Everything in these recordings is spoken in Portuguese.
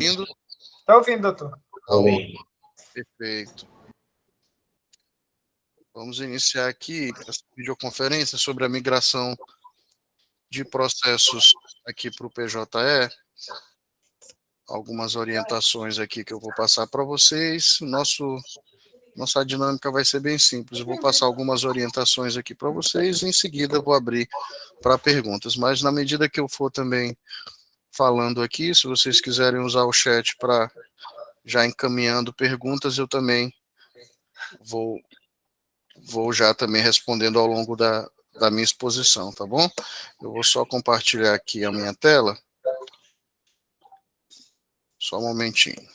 ouvindo? Está ouvindo, doutor? Tá ouvindo. Perfeito. Vamos iniciar aqui essa videoconferência sobre a migração de processos aqui para o PJE. Algumas orientações aqui que eu vou passar para vocês. Nossa dinâmica vai ser bem simples. Eu vou passar algumas orientações aqui para vocês e em seguida eu vou abrir para perguntas. Mas na medida que eu for também falando aqui, se vocês quiserem usar o chat para já encaminhando perguntas, eu também vou já também respondendo ao longo da minha exposição, tá bom? Eu vou só compartilhar aqui a minha tela. Só um momentinho.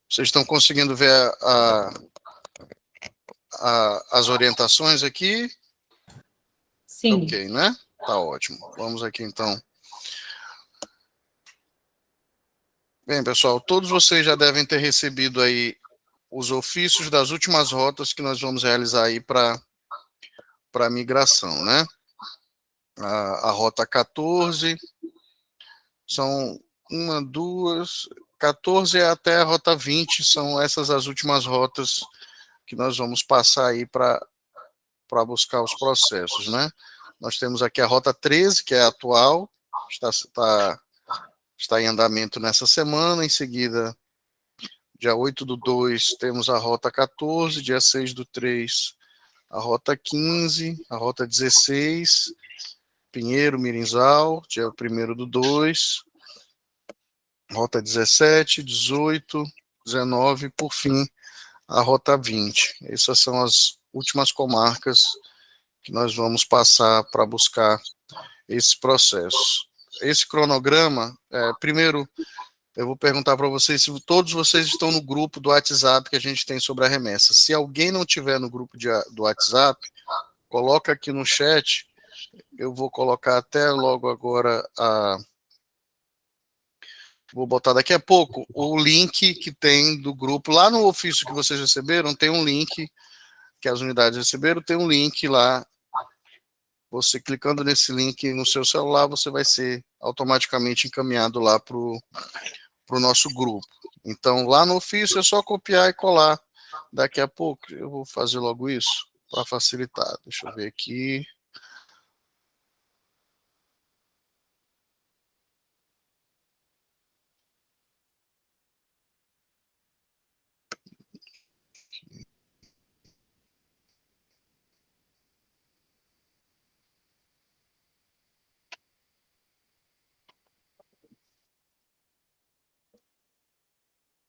Vocês estão conseguindo ver as orientações aqui? Sim. Ok, né? Tá ótimo. Vamos aqui, então. Bem, pessoal, todos vocês já devem ter recebido aí os ofícios das últimas rotas que nós vamos realizar aí para a migração, né? A rota 14, são 1, 2, 14 até a rota 20, são essas as últimas rotas que nós vamos passar aí para buscar os processos, né? Nós temos aqui a rota 13, que é a atual, está em andamento nessa semana. Em seguida, dia 8/2, temos a rota 14, dia 6/3, a rota 15, a rota 16, Pinheiro, Mirinzal, dia 1/2, rota 17, 18, 19, por fim, a rota 20. Essas são as últimas comarcas que nós vamos passar para buscar esse processo. Esse cronograma, primeiro, eu vou perguntar para vocês se todos vocês estão no grupo do WhatsApp que a gente tem sobre a remessa. Se alguém não tiver no grupo do WhatsApp, coloca aqui no chat. Eu vou colocar até logo agora vou botar daqui a pouco o link que tem do grupo. Lá no ofício que vocês receberam, tem um link que as unidades receberam, tem um link lá. Você clicando nesse link no seu celular, você vai ser automaticamente encaminhado lá para o nosso grupo. Então, lá no ofício é só copiar e colar. Daqui a pouco eu vou fazer logo isso para facilitar. Deixa eu ver aqui.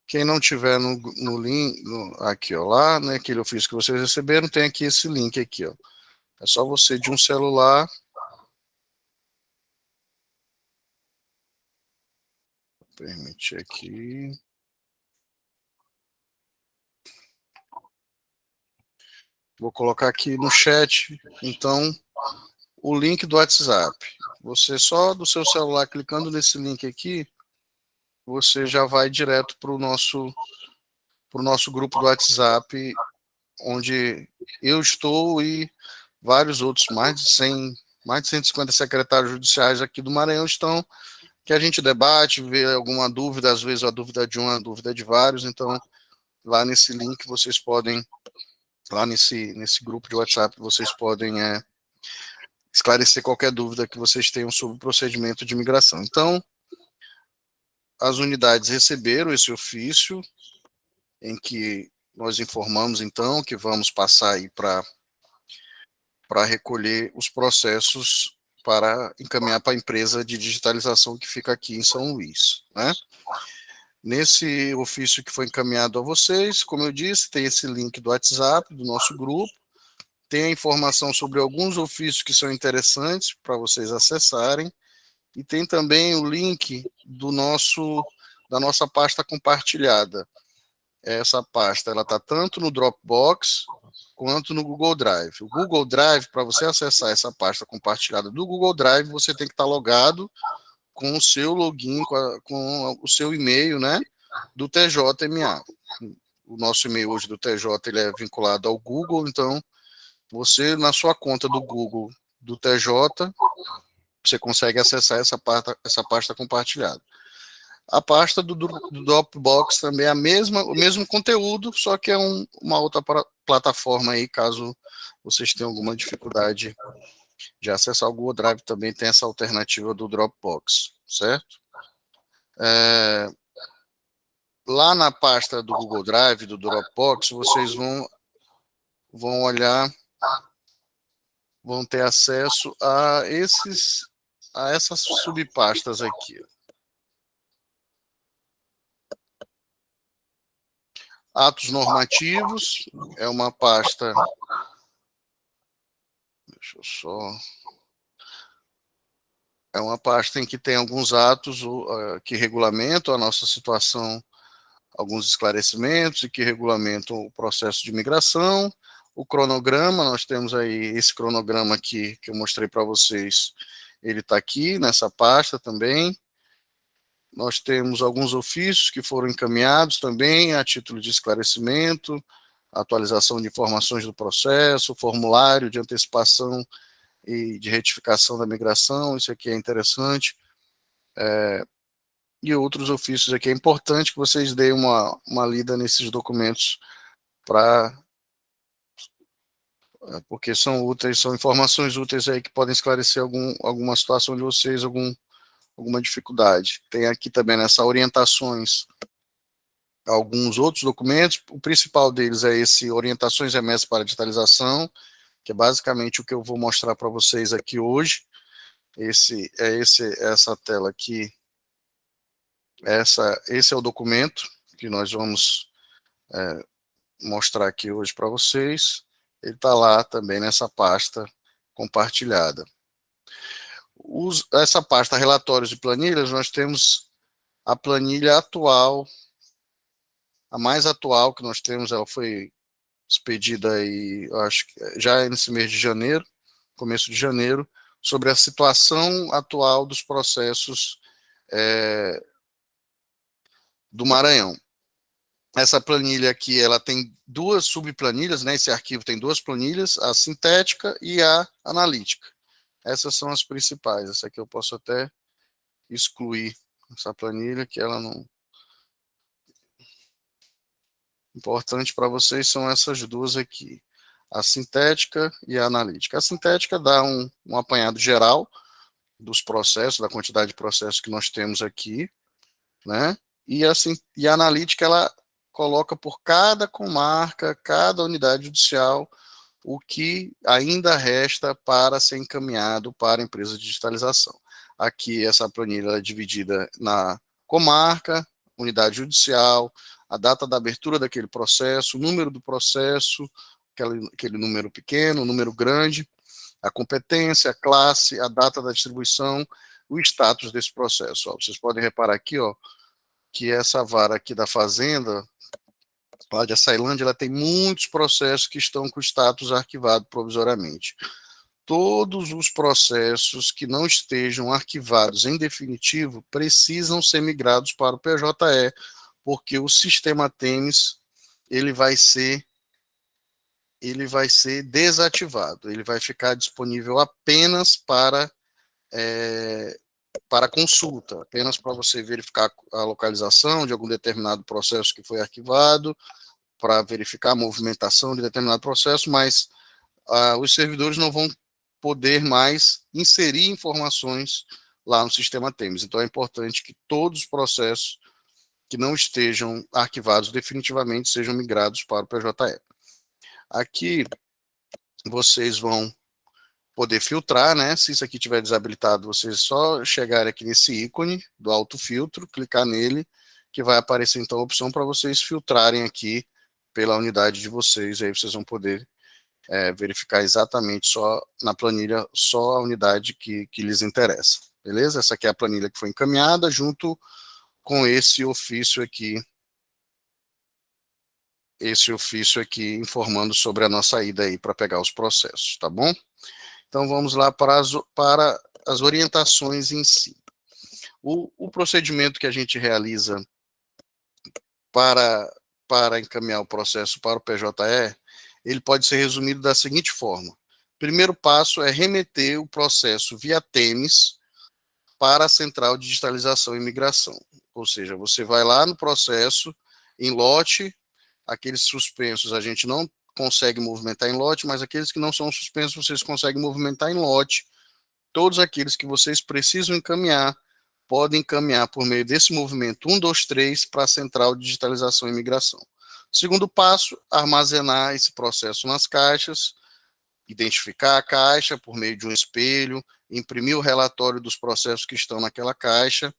Quem não tiver no link, aqui, ó, lá, né, aquele ofício que vocês receberam, tem aqui esse link aqui, ó. É só você de um celular. Vou permitir aqui. Vou colocar aqui no chat, então, o link do WhatsApp. Você só do seu celular, clicando nesse link aqui, você já vai direto para o nosso grupo do WhatsApp, onde eu estou e vários outros, mais de 150 secretários judiciais aqui do Maranhão estão, que a gente debate, vê alguma dúvida, às vezes a dúvida de um, a dúvida de vários. Então, lá nesse link vocês podem, lá nesse grupo de WhatsApp, vocês podem esclarecer qualquer dúvida que vocês tenham sobre o procedimento de migração. Então, as unidades receberam esse ofício, em que nós informamos, então, que vamos passar aí para recolher os processos para encaminhar para a empresa de digitalização que fica aqui em São Luís, né? Nesse ofício que foi encaminhado a vocês, como eu disse, tem esse link do WhatsApp, do nosso grupo, tem a informação sobre alguns ofícios que são interessantes para vocês acessarem, e tem também o link da nossa pasta compartilhada. Essa pasta está tanto no Dropbox quanto no Google Drive. O Google Drive, para você acessar essa pasta compartilhada do Google Drive, você tem que estar logado com o seu login, com o seu e-mail, né, do TJMA. O nosso e-mail hoje do TJ ele é vinculado ao Google, então você, na sua conta do Google do TJ, você consegue acessar essa pasta compartilhada. A pasta do Dropbox também é o mesmo conteúdo, só que é uma outra plataforma aí, caso vocês tenham alguma dificuldade de acessar o Google Drive, também tem essa alternativa do Dropbox, certo? Lá na pasta do Google Drive, do Dropbox, vocês vão olhar, vão ter acesso a essas subpastas aqui. Atos normativos, é uma pasta. Deixa eu só. É uma pasta em que tem alguns atos que regulamentam a nossa situação, alguns esclarecimentos e que regulamentam o processo de migração. O cronograma, nós temos aí esse cronograma aqui que eu mostrei para vocês, ele está aqui nessa pasta também. Nós temos alguns ofícios que foram encaminhados também a título de esclarecimento, atualização de informações do processo, formulário de antecipação e de retificação da migração, isso aqui é interessante. E outros ofícios aqui. É importante que vocês deem uma lida nesses documentos, porque são úteis, são informações úteis aí que podem esclarecer alguma situação de vocês, alguma dificuldade. Tem aqui também nessa orientações alguns outros documentos. O principal deles é esse Orientações Remessas para Digitalização, que é basicamente o que eu vou mostrar para vocês aqui hoje. Essa tela aqui, esse é o documento que nós vamos mostrar aqui hoje para vocês. Ele está lá também nessa pasta compartilhada. Essa pasta Relatórios e Planilhas, nós temos a planilha atual, a mais atual que nós temos, ela foi expedida aí, acho que já nesse mês de janeiro, começo de janeiro, sobre a situação atual dos processos do Maranhão. Essa planilha aqui, ela tem duas subplanilhas, né? Esse arquivo tem duas planilhas, a sintética e a analítica. Essas são as principais. Essa aqui eu posso até excluir essa planilha, que ela não... Importante para vocês são essas duas aqui, a sintética e a analítica. A sintética dá um apanhado geral dos processos, da quantidade de processos que nós temos aqui, né? E a analítica, ela coloca por cada comarca, cada unidade judicial, o que ainda resta para ser encaminhado para a empresa de digitalização. Aqui essa planilha é dividida na comarca, unidade judicial, a data da abertura daquele processo, o número do processo, aquele número pequeno, o número grande, a competência, a classe, a data da distribuição, o status desse processo. Ó, vocês podem reparar aqui, ó, que essa vara aqui da Fazenda, lá de Açailândia, ela tem muitos processos que estão com status arquivado provisoriamente. Todos os processos que não estejam arquivados em definitivo precisam ser migrados para o PJE, porque o sistema TEMES ele vai ser desativado, ele vai ficar disponível apenas para consulta, apenas para você verificar a localização de algum determinado processo que foi arquivado, para verificar a movimentação de determinado processo, mas os servidores não vão poder mais inserir informações lá no sistema TEMES. Então é importante que todos os processos que não estejam arquivados definitivamente sejam migrados para o PJE. Aqui vocês vão poder filtrar, né? Se isso aqui estiver desabilitado, vocês só chegarem aqui nesse ícone do autofiltro, clicar nele, que vai aparecer então a opção para vocês filtrarem aqui pela unidade de vocês, aí vocês vão poder verificar exatamente só na planilha, só a unidade que lhes interessa, beleza? Essa aqui é a planilha que foi encaminhada junto com esse ofício aqui informando sobre a nossa ida aí para pegar os processos, tá bom? Então vamos lá para as orientações em si. O procedimento que a gente realiza para encaminhar o processo para o PJE, ele pode ser resumido da seguinte forma. Primeiro passo é remeter o processo via TEMES para a Central de Digitalização e Imigração. Ou seja, você vai lá no processo, em lote, aqueles suspensos a gente não consegue movimentar em lote, mas aqueles que não são suspensos vocês conseguem movimentar em lote. Todos aqueles que vocês precisam encaminhar, podem encaminhar por meio desse movimento 1, 2, 3 para a Central de Digitalização e Imigração. Segundo passo, armazenar esse processo nas caixas, identificar a caixa por meio de um espelho, imprimir o relatório dos processos que estão naquela caixa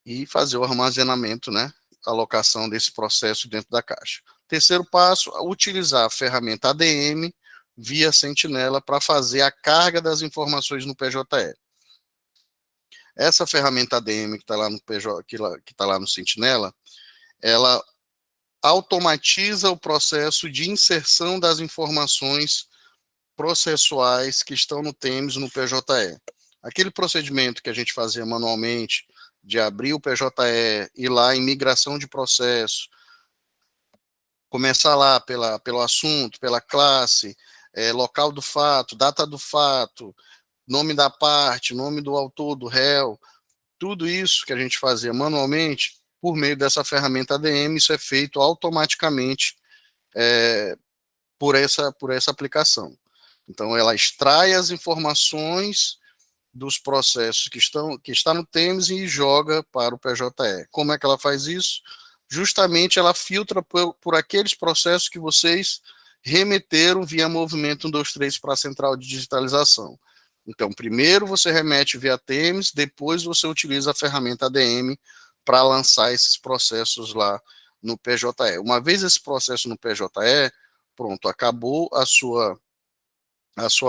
e fazer o armazenamento, né, a alocação desse processo dentro da caixa. Terceiro passo, utilizar a ferramenta ADM via Sentinela para fazer a carga das informações no PJE. Essa ferramenta ADM que está lá no PJ, que está lá no Sentinela, ela automatiza o processo de inserção das informações processuais que estão no TEMES no PJE. Aquele procedimento que a gente fazia manualmente, de abrir o PJE, ir lá em migração de processo, começar lá pelo assunto, pela classe, local do fato, data do fato, nome da parte, nome do autor, do réu, tudo isso que a gente fazia manualmente, por meio dessa ferramenta ADM, isso é feito automaticamente por essa aplicação. Então, ela extrai as informações dos processos que está no TEMES e joga para o PJE. Como é que ela faz isso? Justamente ela filtra por aqueles processos que vocês remeteram via movimento 1, 2, 3 para a Central de Digitalização. Então, primeiro você remete via TEMES, depois você utiliza a ferramenta ADM para lançar esses processos lá no PJE. Uma vez esse processo no PJE, pronto, acabou a sua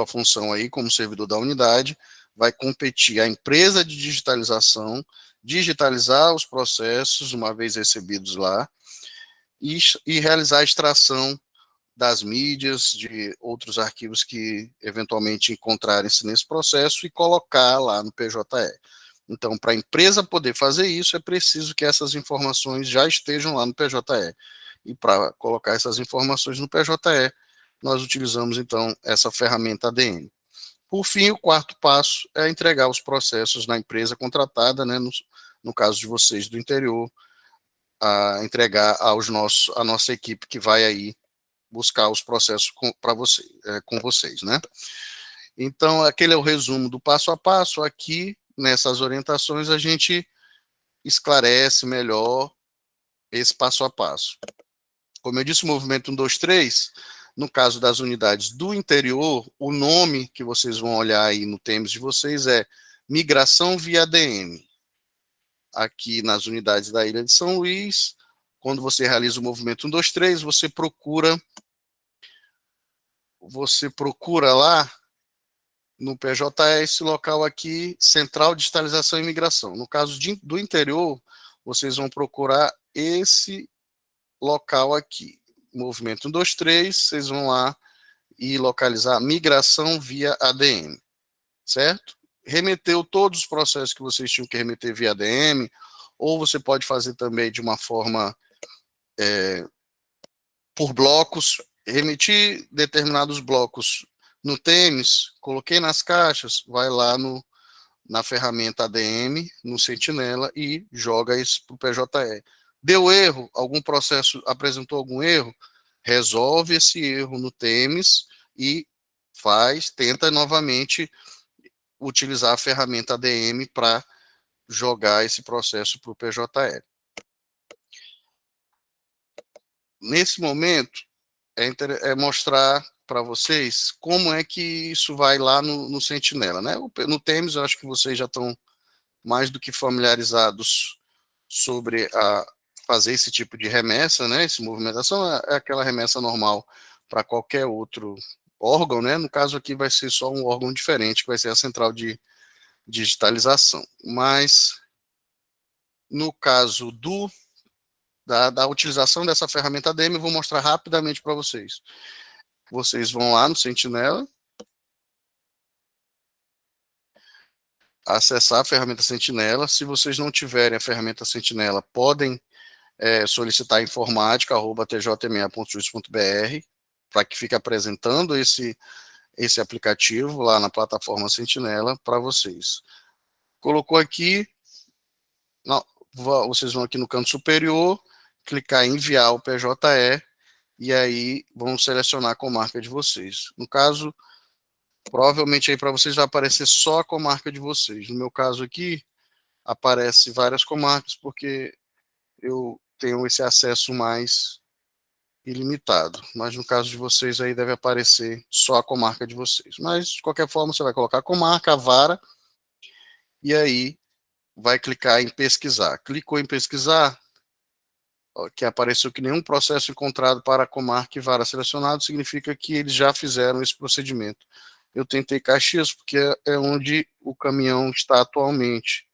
função aí como servidor da unidade, vai competir a empresa de digitalização, digitalizar os processos, uma vez recebidos lá, e realizar a extração das mídias, de outros arquivos que eventualmente encontrarem-se nesse processo e colocar lá no PJE. Então, para a empresa poder fazer isso, é preciso que essas informações já estejam lá no PJE. E para colocar essas informações no PJE, nós utilizamos, então, essa ferramenta ADM. Por fim, o quarto passo é entregar os processos na empresa contratada, né, no caso de vocês do interior, a entregar a nossa equipe que vai aí buscar os processos com vocês, né? Então, aquele é o resumo do passo a passo. Aqui, nessas orientações, a gente esclarece melhor esse passo a passo. Como eu disse, o movimento 1, 2, 3, no caso das unidades do interior, o nome que vocês vão olhar aí no TEMES de vocês é migração via ADM. Aqui nas unidades da Ilha de São Luís, quando você realiza o movimento 1, 2, 3, você procura lá no PJE esse local aqui, Central de Digitalização e Imigração. No caso do interior, vocês vão procurar esse local aqui. Movimento 1, 2, 3, vocês vão lá e localizar migração via ADM, certo? Remeteu todos os processos que vocês tinham que remeter via ADM, ou você pode fazer também de uma forma por blocos, remeti determinados blocos no TEMES, coloquei nas caixas, vai lá na ferramenta ADM, no Sentinela, e joga isso para o PJE. Deu erro, algum processo apresentou algum erro, resolve esse erro no TEMES e tenta novamente utilizar a ferramenta ADM para jogar esse processo para o PJE. Nesse momento, é mostrar para vocês como é que isso vai lá no Sentinela, né? No TEMES, eu acho que vocês já estão mais do que familiarizados sobre fazer esse tipo de remessa, né? Essa movimentação é aquela remessa normal para qualquer outro órgão, né? No caso aqui vai ser só um órgão diferente, que vai ser a central de digitalização. Mas no caso da utilização dessa ferramenta ADM, eu vou mostrar rapidamente para vocês. Vocês vão lá no Sentinela, acessar a ferramenta Sentinela. Se vocês não tiverem a ferramenta Sentinela, podem solicitar informática@tjme.jus.br para que fique apresentando esse aplicativo lá na plataforma Sentinela para vocês. Colocou aqui, não, vocês vão aqui no canto superior, clicar em enviar o PJE, e aí vão selecionar a comarca de vocês. No caso, provavelmente aí para vocês vai aparecer só a comarca de vocês. No meu caso aqui, aparece várias comarcas, porque eu tenho esse acesso mais ilimitado. Mas no caso de vocês aí deve aparecer só a comarca de vocês. Mas, de qualquer forma, você vai colocar a comarca, a vara, e aí vai clicar em pesquisar. Clicou em pesquisar, que apareceu que nenhum processo encontrado para a comarca e vara selecionado, significa que eles já fizeram esse procedimento. Eu tentei Caxias, porque é onde o caminhão está atualmente.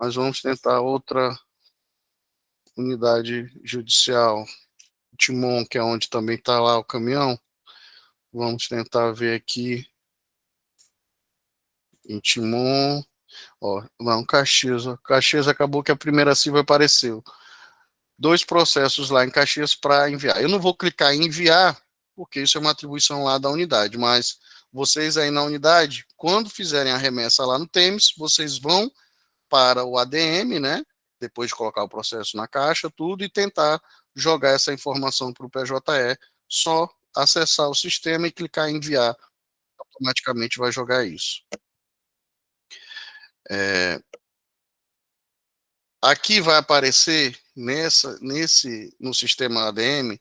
Mas vamos tentar outra unidade judicial. Timon, que é onde também está lá o caminhão. Vamos tentar ver aqui em Timon. Não, Caxias. Caxias acabou que a primeira CIVA apareceu. 2 processos lá em Caxias para enviar. Eu não vou clicar em enviar, porque isso é uma atribuição lá da unidade, mas vocês aí na unidade, quando fizerem a remessa lá no TEMES, vocês vão para o ADM, né? Depois de colocar o processo na caixa, tudo, e tentar jogar essa informação para o PJE, só acessar o sistema e clicar em enviar, automaticamente vai jogar isso. Aqui vai aparecer no sistema ADM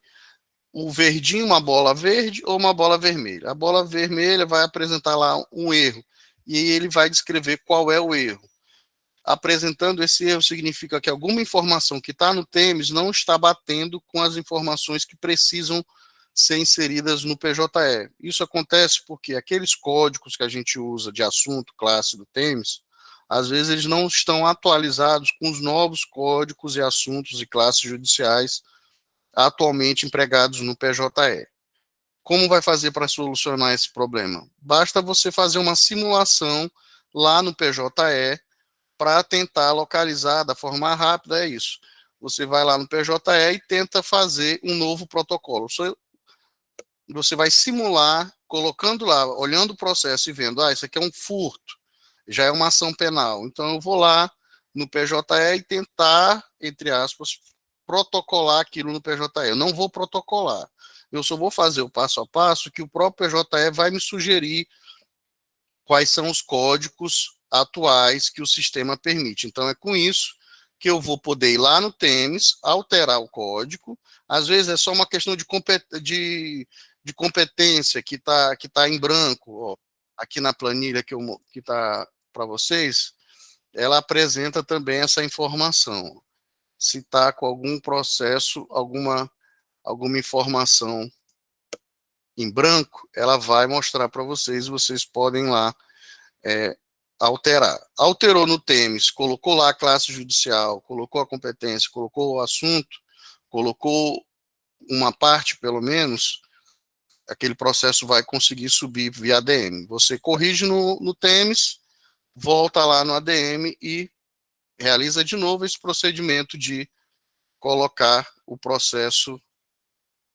o verdinho, uma bola verde ou uma bola vermelha. A bola vermelha vai apresentar lá um erro e ele vai descrever qual é o erro. Apresentando esse erro significa que alguma informação que está no TEMES não está batendo com as informações que precisam ser inseridas no PJE. Isso acontece porque aqueles códigos que a gente usa de assunto, classe do TEMES, às vezes eles não estão atualizados com os novos códigos e assuntos e classes judiciais atualmente empregados no PJE. Como vai fazer para solucionar esse problema? Basta você fazer uma simulação lá no PJE para tentar localizar da forma rápida, é isso. Você vai lá no PJE e tenta fazer um novo protocolo. Você vai simular, colocando lá, olhando o processo e vendo, isso aqui é um furto, já é uma ação penal. Então eu vou lá no PJE e tentar, entre aspas, protocolar aquilo no PJE. Eu não vou protocolar. Eu só vou fazer o passo a passo que o próprio PJE vai me sugerir quais são os códigos atuais que o sistema permite. Então é com isso que eu vou poder ir lá no TEMES, alterar o código. Às vezes é só uma questão de competência que tá em branco. Aqui na planilha que está para vocês, ela apresenta também essa informação. Se está com algum processo, alguma informação em branco, ela vai mostrar para vocês, vocês podem lá alterar. Alterou no TEMES, colocou lá a classe judicial, colocou a competência, colocou o assunto, colocou uma parte, pelo menos, aquele processo vai conseguir subir via ADM. Você corrige no TEMES, volta lá no ADM e realiza de novo esse procedimento de colocar o processo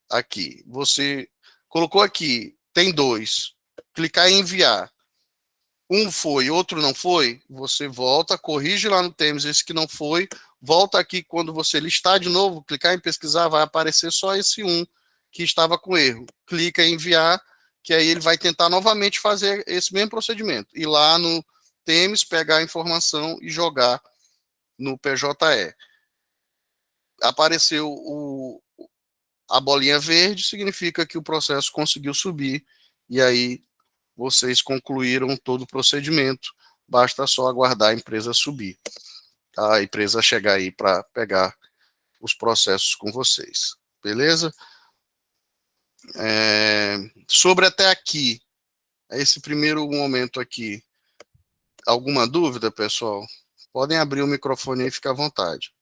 aqui. Você colocou aqui, tem 2, clicar em enviar. Um foi, outro não foi, você volta, corrige lá no TEMES esse que não foi, volta aqui quando você listar de novo, clicar em pesquisar, vai aparecer só esse um que estava com erro. Clica em enviar, que aí ele vai tentar novamente fazer esse mesmo procedimento. Ir lá no TEMES, pegar a informação e jogar no PJE. Apareceu a bolinha verde, significa que o processo conseguiu subir, e aí vocês concluíram todo o procedimento, basta só aguardar a empresa subir. a empresa chegar aí para pegar os processos com vocês. Beleza? Sobre até aqui, esse primeiro momento aqui, alguma dúvida, pessoal? Podem abrir o microfone aí e ficar à vontade.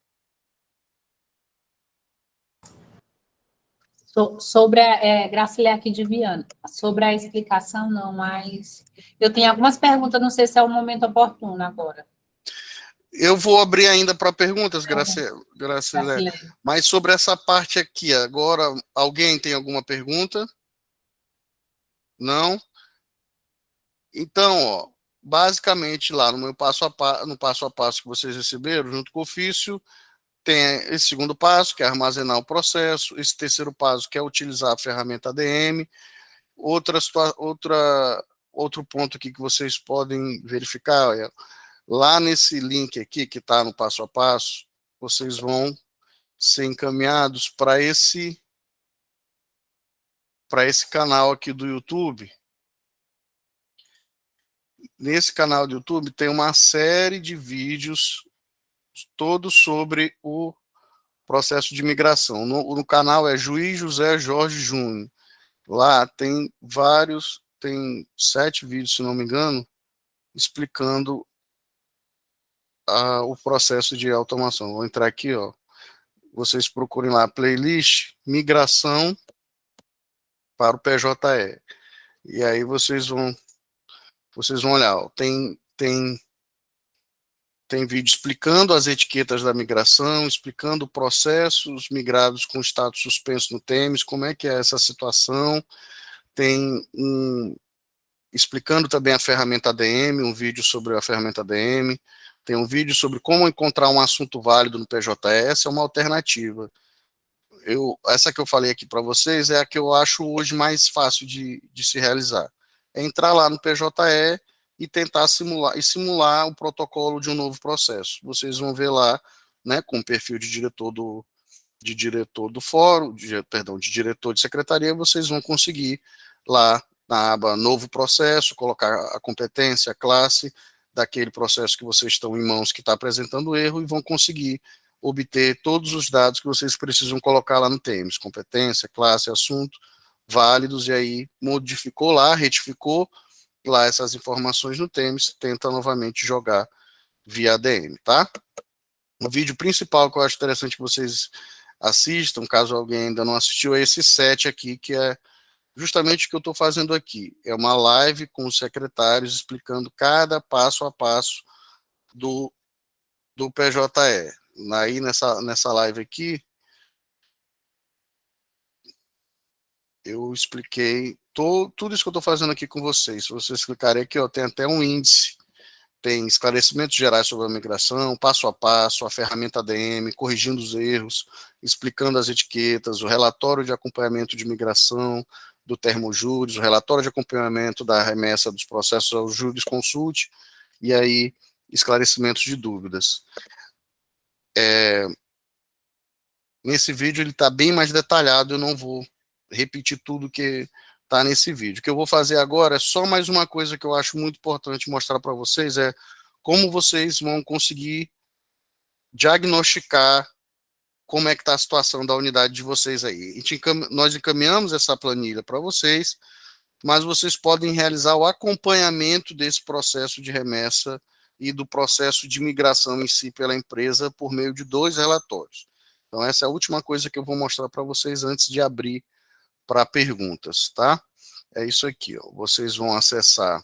Sobre a Gracilé aqui de Viana, sobre a explicação, não, mas eu tenho algumas perguntas, não sei se é o momento oportuno agora. Eu vou abrir ainda para perguntas, Gracilé. Gracilé. Mas sobre essa parte aqui, agora, alguém tem alguma pergunta? Não? Então, ó, basicamente lá no meu passo a passo que vocês receberam, junto com o ofício, tem esse segundo passo, que é armazenar o processo, esse terceiro passo, que é utilizar a ferramenta ADM, outro ponto aqui que vocês podem verificar, lá nesse link aqui, que está no passo a passo, vocês vão ser encaminhados para esse canal aqui do YouTube. Nesse canal do YouTube tem uma série de vídeos todos sobre o processo de migração. No canal é Juiz José Jorge Júnior. Lá tem tem 7 vídeos, se não me engano, explicando o processo de automação. Vou entrar aqui, ó. Vocês procurem lá, playlist migração para o PJE. E aí vocês vão olhar, ó, tem vídeo explicando as etiquetas da migração, explicando processos migrados com status suspenso no Temes, como é que é essa situação. Tem explicando também a ferramenta ADM, um vídeo sobre a ferramenta ADM. Tem um vídeo sobre como encontrar um assunto válido no PJS, é uma alternativa. Essa que eu falei aqui para vocês é a que eu acho hoje mais fácil de se realizar. É entrar lá no PJE e tentar simular o protocolo de um novo processo. Vocês vão ver lá, né, com o perfil de diretor do fórum, de diretor de secretaria, vocês vão conseguir lá na aba novo processo, colocar a competência, a classe daquele processo que vocês estão em mãos que está apresentando erro e vão conseguir obter todos os dados que vocês precisam colocar lá no Temes, competência, classe, assunto, válidos, e aí modificou lá, retificou lá essas informações no Temes, tenta novamente jogar via ADM, tá? O vídeo principal que eu acho interessante que vocês assistam, caso alguém ainda não assistiu, é esse 7 aqui, que é justamente o que eu estou fazendo aqui. É uma live com os secretários explicando cada passo a passo do PJE. Aí nessa live aqui, eu expliquei tudo isso que eu estou fazendo aqui com vocês. Se vocês clicarem aqui, ó, tem até um índice, tem esclarecimentos gerais sobre a migração, passo a passo, a ferramenta ADM, corrigindo os erros, explicando as etiquetas, o relatório de acompanhamento de migração do Termojúris, o relatório de acompanhamento da remessa dos processos ao jurisconsulte, e aí esclarecimentos de dúvidas. Nesse vídeo ele está bem mais detalhado, eu não vou repetir tudo que está nesse vídeo. O que eu vou fazer agora é só mais uma coisa que eu acho muito importante mostrar para vocês, é como vocês vão conseguir diagnosticar como é que está a situação da unidade de vocês aí. Nós encaminhamos essa planilha para vocês, mas vocês podem realizar o acompanhamento desse processo de remessa e do processo de migração em si pela empresa por meio de 2 relatórios. Então, essa é a última coisa que eu vou mostrar para vocês antes de abrir para perguntas, tá? É isso aqui, ó. Vocês vão acessar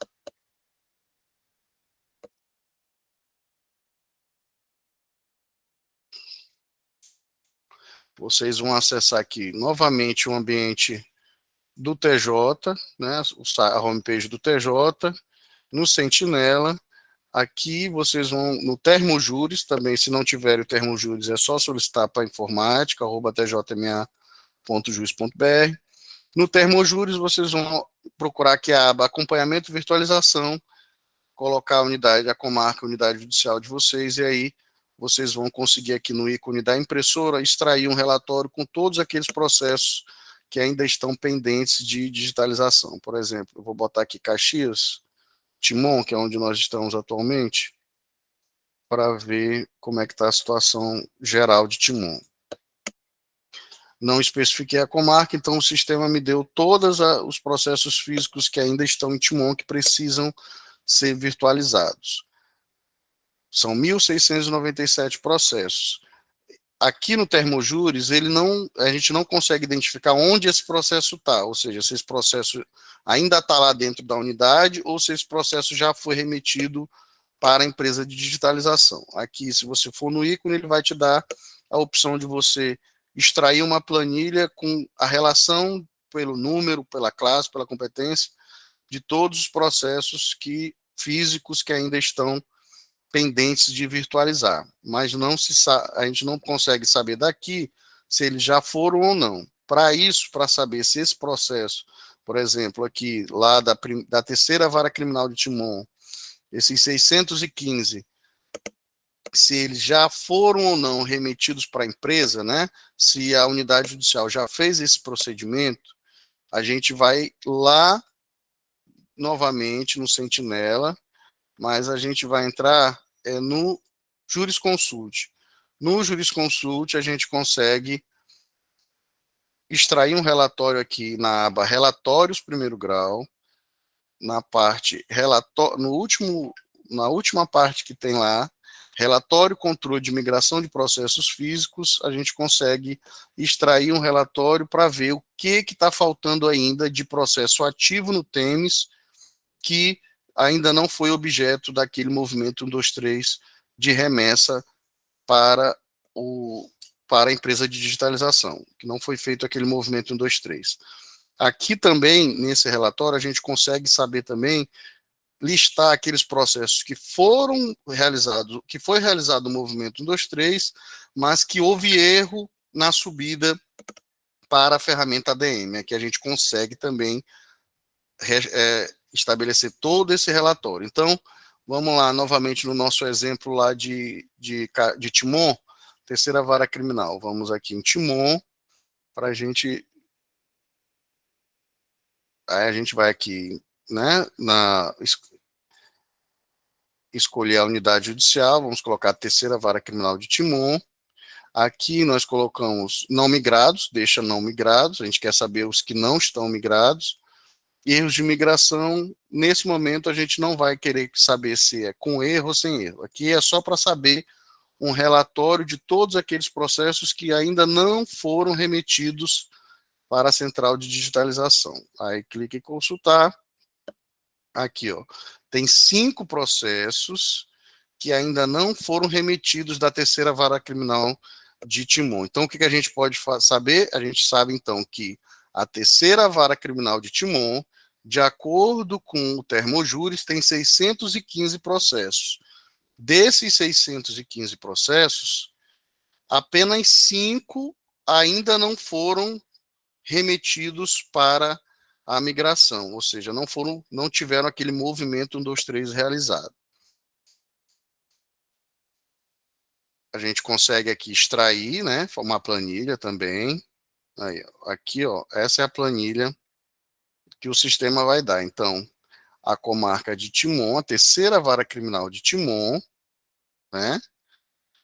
aqui novamente o ambiente do TJ, né, a homepage do TJ, no Sentinela. Aqui vocês vão no Termojúris, também se não tiver o Termojúris é só solicitar para informática, @tjma.juiz.br. No Termojúris vocês vão procurar aqui a aba acompanhamento e virtualização, colocar a unidade, a comarca, a unidade judicial de vocês, e aí vocês vão conseguir aqui no ícone da impressora extrair um relatório com todos aqueles processos que ainda estão pendentes de digitalização. Por exemplo, eu vou botar aqui Caxias, Timon, que é onde nós estamos atualmente. para ver como é que está a situação geral de Timon. Não especifiquei a comarca, então o sistema me deu todos os processos físicos que ainda estão em Timon, que precisam ser virtualizados. São 1.697 processos. Aqui no Termojures, a gente não consegue identificar onde esse processo está, ou seja, se esse processo ainda está lá dentro da unidade ou se esse processo já foi remetido para a empresa de digitalização. Aqui, se você for no ícone, ele vai te dar a opção de você extrair uma planilha com a relação pelo número, pela classe, pela competência, de todos os processos físicos que ainda estão pendentes de virtualizar, mas a gente não consegue saber daqui se eles já foram ou não. Para isso, para saber se esse processo, por exemplo, aqui, lá da terceira vara criminal de Timon, esses 615, se eles já foram ou não remetidos para a empresa, né? Se a unidade judicial já fez esse procedimento, a gente vai lá novamente no Sentinela, mas a gente vai entrar no Jurisconsult. No Jurisconsult, a gente consegue extrair um relatório aqui na aba Relatórios Primeiro Grau, na parte na última parte que tem lá, Relatório Controle de Migração de Processos Físicos, a gente consegue extrair um relatório para ver o que está faltando ainda de processo ativo no TEMES, que ainda não foi objeto daquele movimento 1, 2, 3 de remessa para a empresa de digitalização, que não foi feito aquele movimento 1, 2, 3. Aqui também, nesse relatório, a gente consegue saber também, listar aqueles processos que foram realizados, que foi realizado o movimento 1, 2, 3, mas que houve erro na subida para a ferramenta ADM. Aqui a gente consegue também estabelecer todo esse relatório. Então, vamos lá, novamente, no nosso exemplo lá de Timon, terceira vara criminal. Vamos aqui em Timon, para a gente... Aí a gente vai aqui, né, escolher a unidade judicial, vamos colocar a terceira vara criminal de Timon. Aqui nós colocamos não migrados, deixa não migrados, a gente quer saber os que não estão migrados. Erros de migração, nesse momento a gente não vai querer saber se é com erro ou sem erro. Aqui é só para saber um relatório de todos aqueles processos que ainda não foram remetidos para a central de digitalização. Aí clique em consultar. Aqui, ó, tem 5 processos que ainda não foram remetidos da terceira vara criminal de Timon. Então, o que a gente pode saber? A gente sabe, então, que a terceira vara criminal de Timon, de acordo com o Termojures, tem 615 processos. Desses 615 processos, apenas 5 ainda não foram remetidos para a migração, ou seja, não tiveram aquele movimento 1, 2, 3 realizado. A gente consegue aqui extrair, né, uma planilha também. Aí, aqui, ó, essa é a planilha que o sistema vai dar. Então, a comarca de Timon, a terceira vara criminal de Timon, né?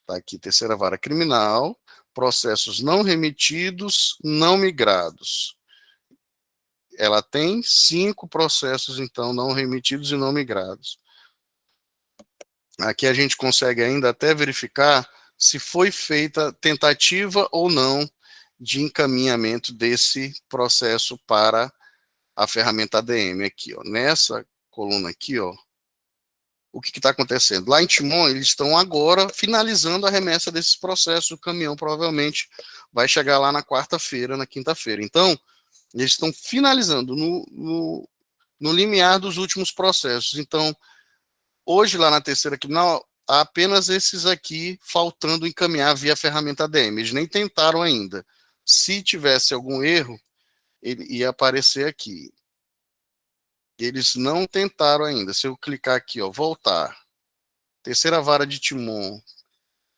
Tá aqui, terceira vara criminal, processos não remetidos, não migrados. Ela tem 5 processos, então, não remetidos e não migrados. Aqui a gente consegue ainda até verificar se foi feita tentativa ou não de encaminhamento desse processo para a ferramenta ADM aqui, ó. Nessa coluna aqui, ó, o que está acontecendo? Lá em Timon, eles estão agora finalizando a remessa desses processos. O caminhão provavelmente vai chegar lá na quarta-feira, na quinta-feira. Então, eles estão finalizando no limiar dos últimos processos. Então, hoje, lá na terceira criminal, há apenas esses aqui faltando encaminhar via ferramenta ADM. Eles nem tentaram ainda. Se tivesse algum erro, ele ia aparecer aqui. Eles não tentaram ainda. Se eu clicar aqui, ó, voltar, terceira vara de Timon,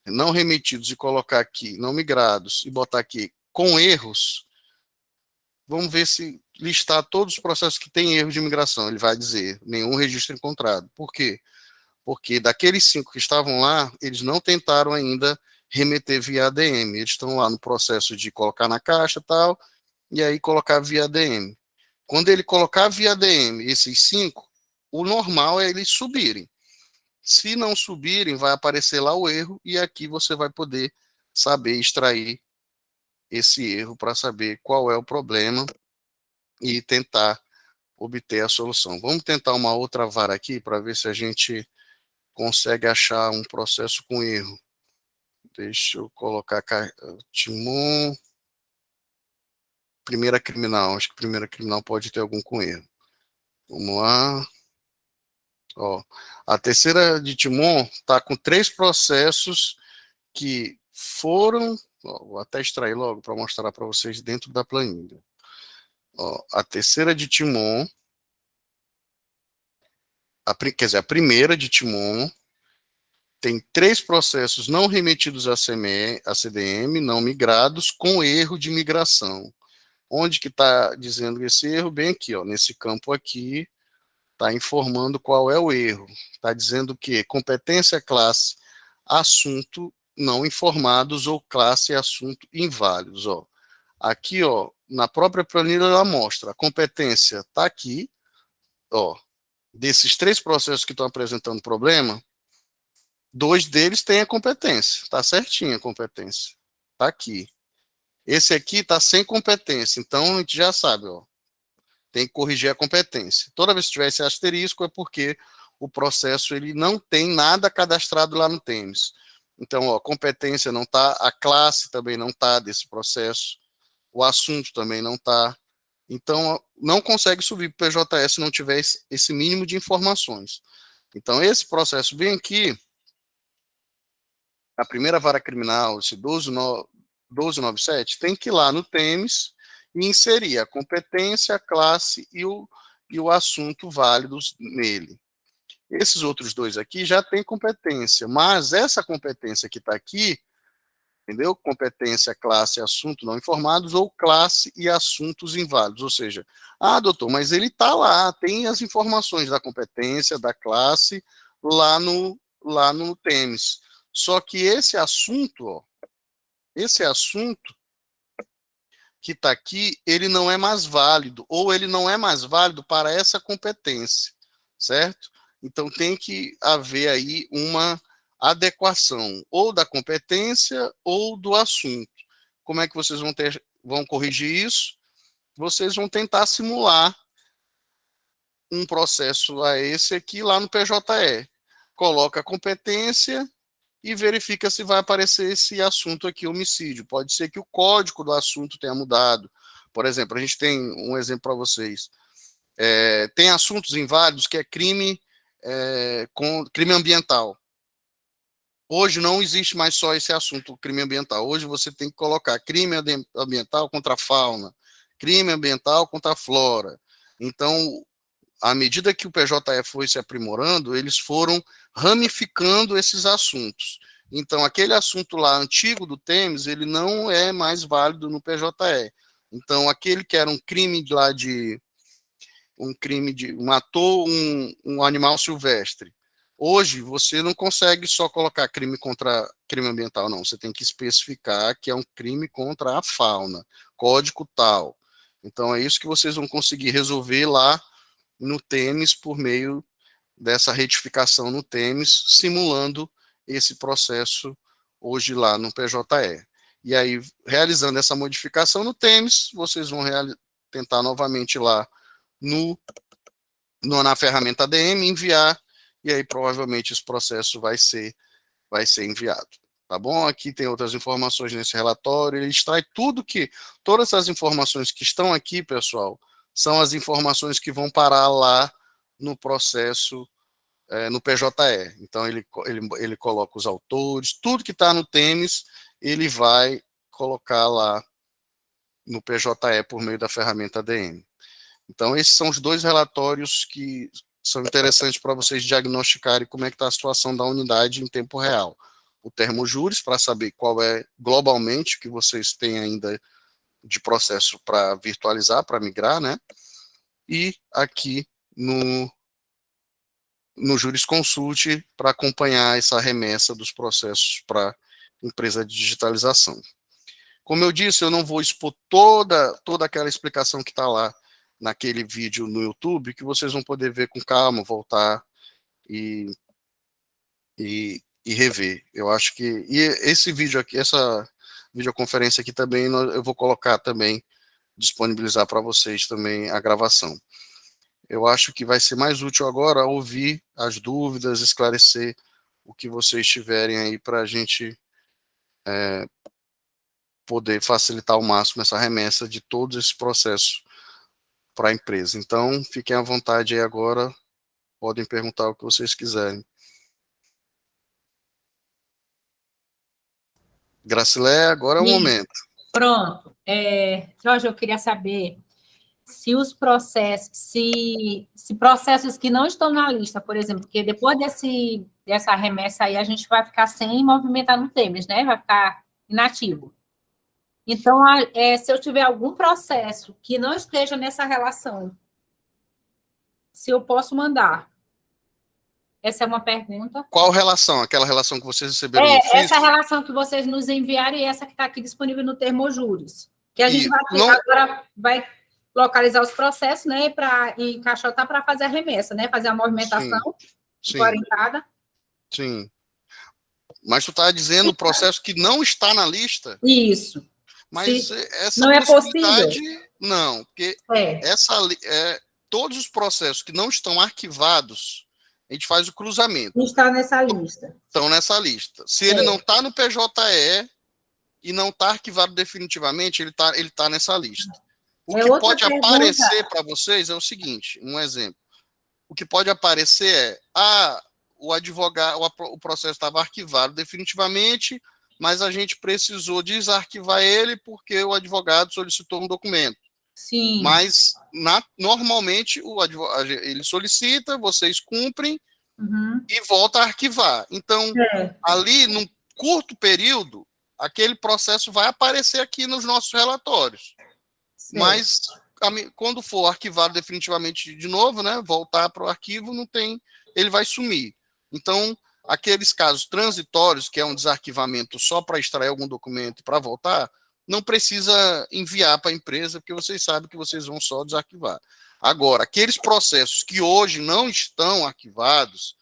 não remetidos, e colocar aqui, não migrados, e botar aqui com erros, vamos ver se listar todos os processos que têm erro de migração. Ele vai dizer, nenhum registro encontrado. Por quê? porque daqueles 5 que estavam lá, eles não tentaram ainda remeter via ADM. Eles estão lá no processo de colocar na caixa e tal, e aí colocar via ADM. Quando ele colocar via ADM esses 5, o normal é eles subirem. Se não subirem, vai aparecer lá o erro, e aqui você vai poder saber extrair esse erro para saber qual é o problema e tentar obter a solução. Vamos tentar uma outra vara aqui para ver se a gente consegue achar um processo com erro. Deixa eu colocar Timon. Primeira criminal. Acho que primeira criminal pode ter algum com erro. Vamos lá. Ó, a terceira de Timon está com 3 processos que foram. Ó, vou até extrair logo para mostrar para vocês dentro da planilha. Ó, a terceira de Timon. Quer dizer, a primeira de Timon tem 3 processos não remetidos a CDM, não migrados, com erro de migração. Onde que está dizendo esse erro? Bem aqui, ó, nesse campo aqui, está informando qual é o erro. Está dizendo que competência classe assunto não informados ou classe assunto inválidos. Ó. Aqui, ó, na própria planilha ela mostra, a competência está aqui, ó, desses 3 processos que estão apresentando problema, 2 deles têm a competência, está certinha a competência, está aqui. Esse aqui está sem competência, então a gente já sabe, ó, tem que corrigir a competência. Toda vez que tiver esse asterisco é porque o processo ele não tem nada cadastrado lá no TEMS. Então, ó, competência não está, a classe também não está desse processo, o assunto também não está. Então, não consegue subir para o PJS se não tiver esse mínimo de informações. Então, esse processo bem aqui, a primeira vara criminal, esse 1297, tem que ir lá no TEMS e inserir a competência, a classe e o assunto válidos nele. Esses outros 2 aqui já têm competência, mas essa competência que está aqui, entendeu? Competência, classe e assunto não informados, ou classe e assuntos inválidos. Ou seja, doutor, mas ele está lá, tem as informações da competência, da classe, lá no TEMS. Só que esse assunto, ó, que está aqui, ele não é mais válido, ou ele não é mais válido para essa competência, certo? Então tem que haver aí uma adequação, ou da competência, ou do assunto. Como é que vocês vão corrigir isso? Vocês vão tentar simular um processo a esse aqui lá no PJE. Coloca a competência e verifica se vai aparecer esse assunto aqui, homicídio. Pode ser que o código do assunto tenha mudado. Por exemplo, a gente tem um exemplo para vocês. Tem assuntos inválidos que é crime ambiental. Hoje não existe mais só esse assunto, crime ambiental. Hoje você tem que colocar crime ambiental contra a fauna, crime ambiental contra a flora. Então, à medida que o PJE foi se aprimorando, eles foram ramificando esses assuntos. Então, aquele assunto lá antigo do TEMS, ele não é mais válido no PJE. Então, aquele que era um crime lá matou um animal silvestre. Hoje, você não consegue só colocar crime ambiental, não. Você tem que especificar que é um crime contra a fauna, código tal. Então, é isso que vocês vão conseguir resolver lá no TEMS por meio dessa retificação no TEMS, simulando esse processo hoje lá no PJE. E aí, realizando essa modificação no TEMS, vocês vão tentar novamente lá na ferramenta ADM, enviar, e aí provavelmente esse processo vai ser enviado. Tá bom? Aqui tem outras informações nesse relatório, ele extrai todas as informações que estão aqui, pessoal, são as informações que vão parar lá no processo, no PJE. Então, ele coloca os autores, tudo que está no TEMS, ele vai colocar lá no PJE por meio da ferramenta ADM. Então, esses são os 2 relatórios que são interessantes para vocês diagnosticarem como é que está a situação da unidade em tempo real. O Termojures, para saber qual é globalmente o que vocês têm ainda de processo para virtualizar, para migrar, né? E aqui no no Jurisconsult para acompanhar essa remessa dos processos para empresa de digitalização. Como eu disse, eu não vou expor toda aquela explicação que está lá naquele vídeo no YouTube, que vocês vão poder ver com calma, voltar e rever. Eu acho que... E esse vídeo aqui, essa videoconferência aqui também, eu vou colocar também, disponibilizar para vocês também a gravação. Eu acho que vai ser mais útil agora ouvir as dúvidas, esclarecer o que vocês tiverem aí para a gente poder facilitar ao máximo essa remessa de todos esses processos para a empresa. Então, fiquem à vontade aí agora, podem perguntar o que vocês quiserem. Gracilé, agora é o momento. Pronto. Jorge, eu queria saber se os processos, se processos que não estão na lista, por exemplo, porque depois dessa remessa aí, a gente vai ficar sem movimentar no Temes, né? Vai ficar inativo. Então, se eu tiver algum processo que não esteja nessa relação, se eu posso mandar? Essa é uma pergunta. Qual relação? Aquela relação que vocês receberam no ofício? Essa relação que vocês nos enviaram e essa que está aqui disponível no Termojuros. Que a gente agora vai localizar os processos, né, e encaixotar para fazer a remessa, né, fazer a movimentação orientada. Sim. Mas tu está dizendo o processo que não está na lista? Isso. Mas essa não é possível? Não, porque todos os processos que não estão arquivados, a gente faz o cruzamento. Não está nessa lista. Estão nessa lista. Se ele não está no PJE e não está arquivado definitivamente, ele tá nessa lista. O que pode aparecer para vocês é o seguinte, um exemplo. O que pode aparecer o advogado, o processo estava arquivado definitivamente, mas a gente precisou desarquivar ele porque o advogado solicitou um documento. Sim. Mas, normalmente, ele solicita, vocês cumprem e volta a arquivar. Então, ali, num curto período, aquele processo vai aparecer aqui nos nossos relatórios. Mas, quando for arquivado definitivamente de novo, né, voltar para o arquivo, ele vai sumir. Então, aqueles casos transitórios, que é um desarquivamento só para extrair algum documento e para voltar, não precisa enviar para a empresa, porque vocês sabem que vocês vão só desarquivar. Agora, aqueles processos que hoje não estão arquivados,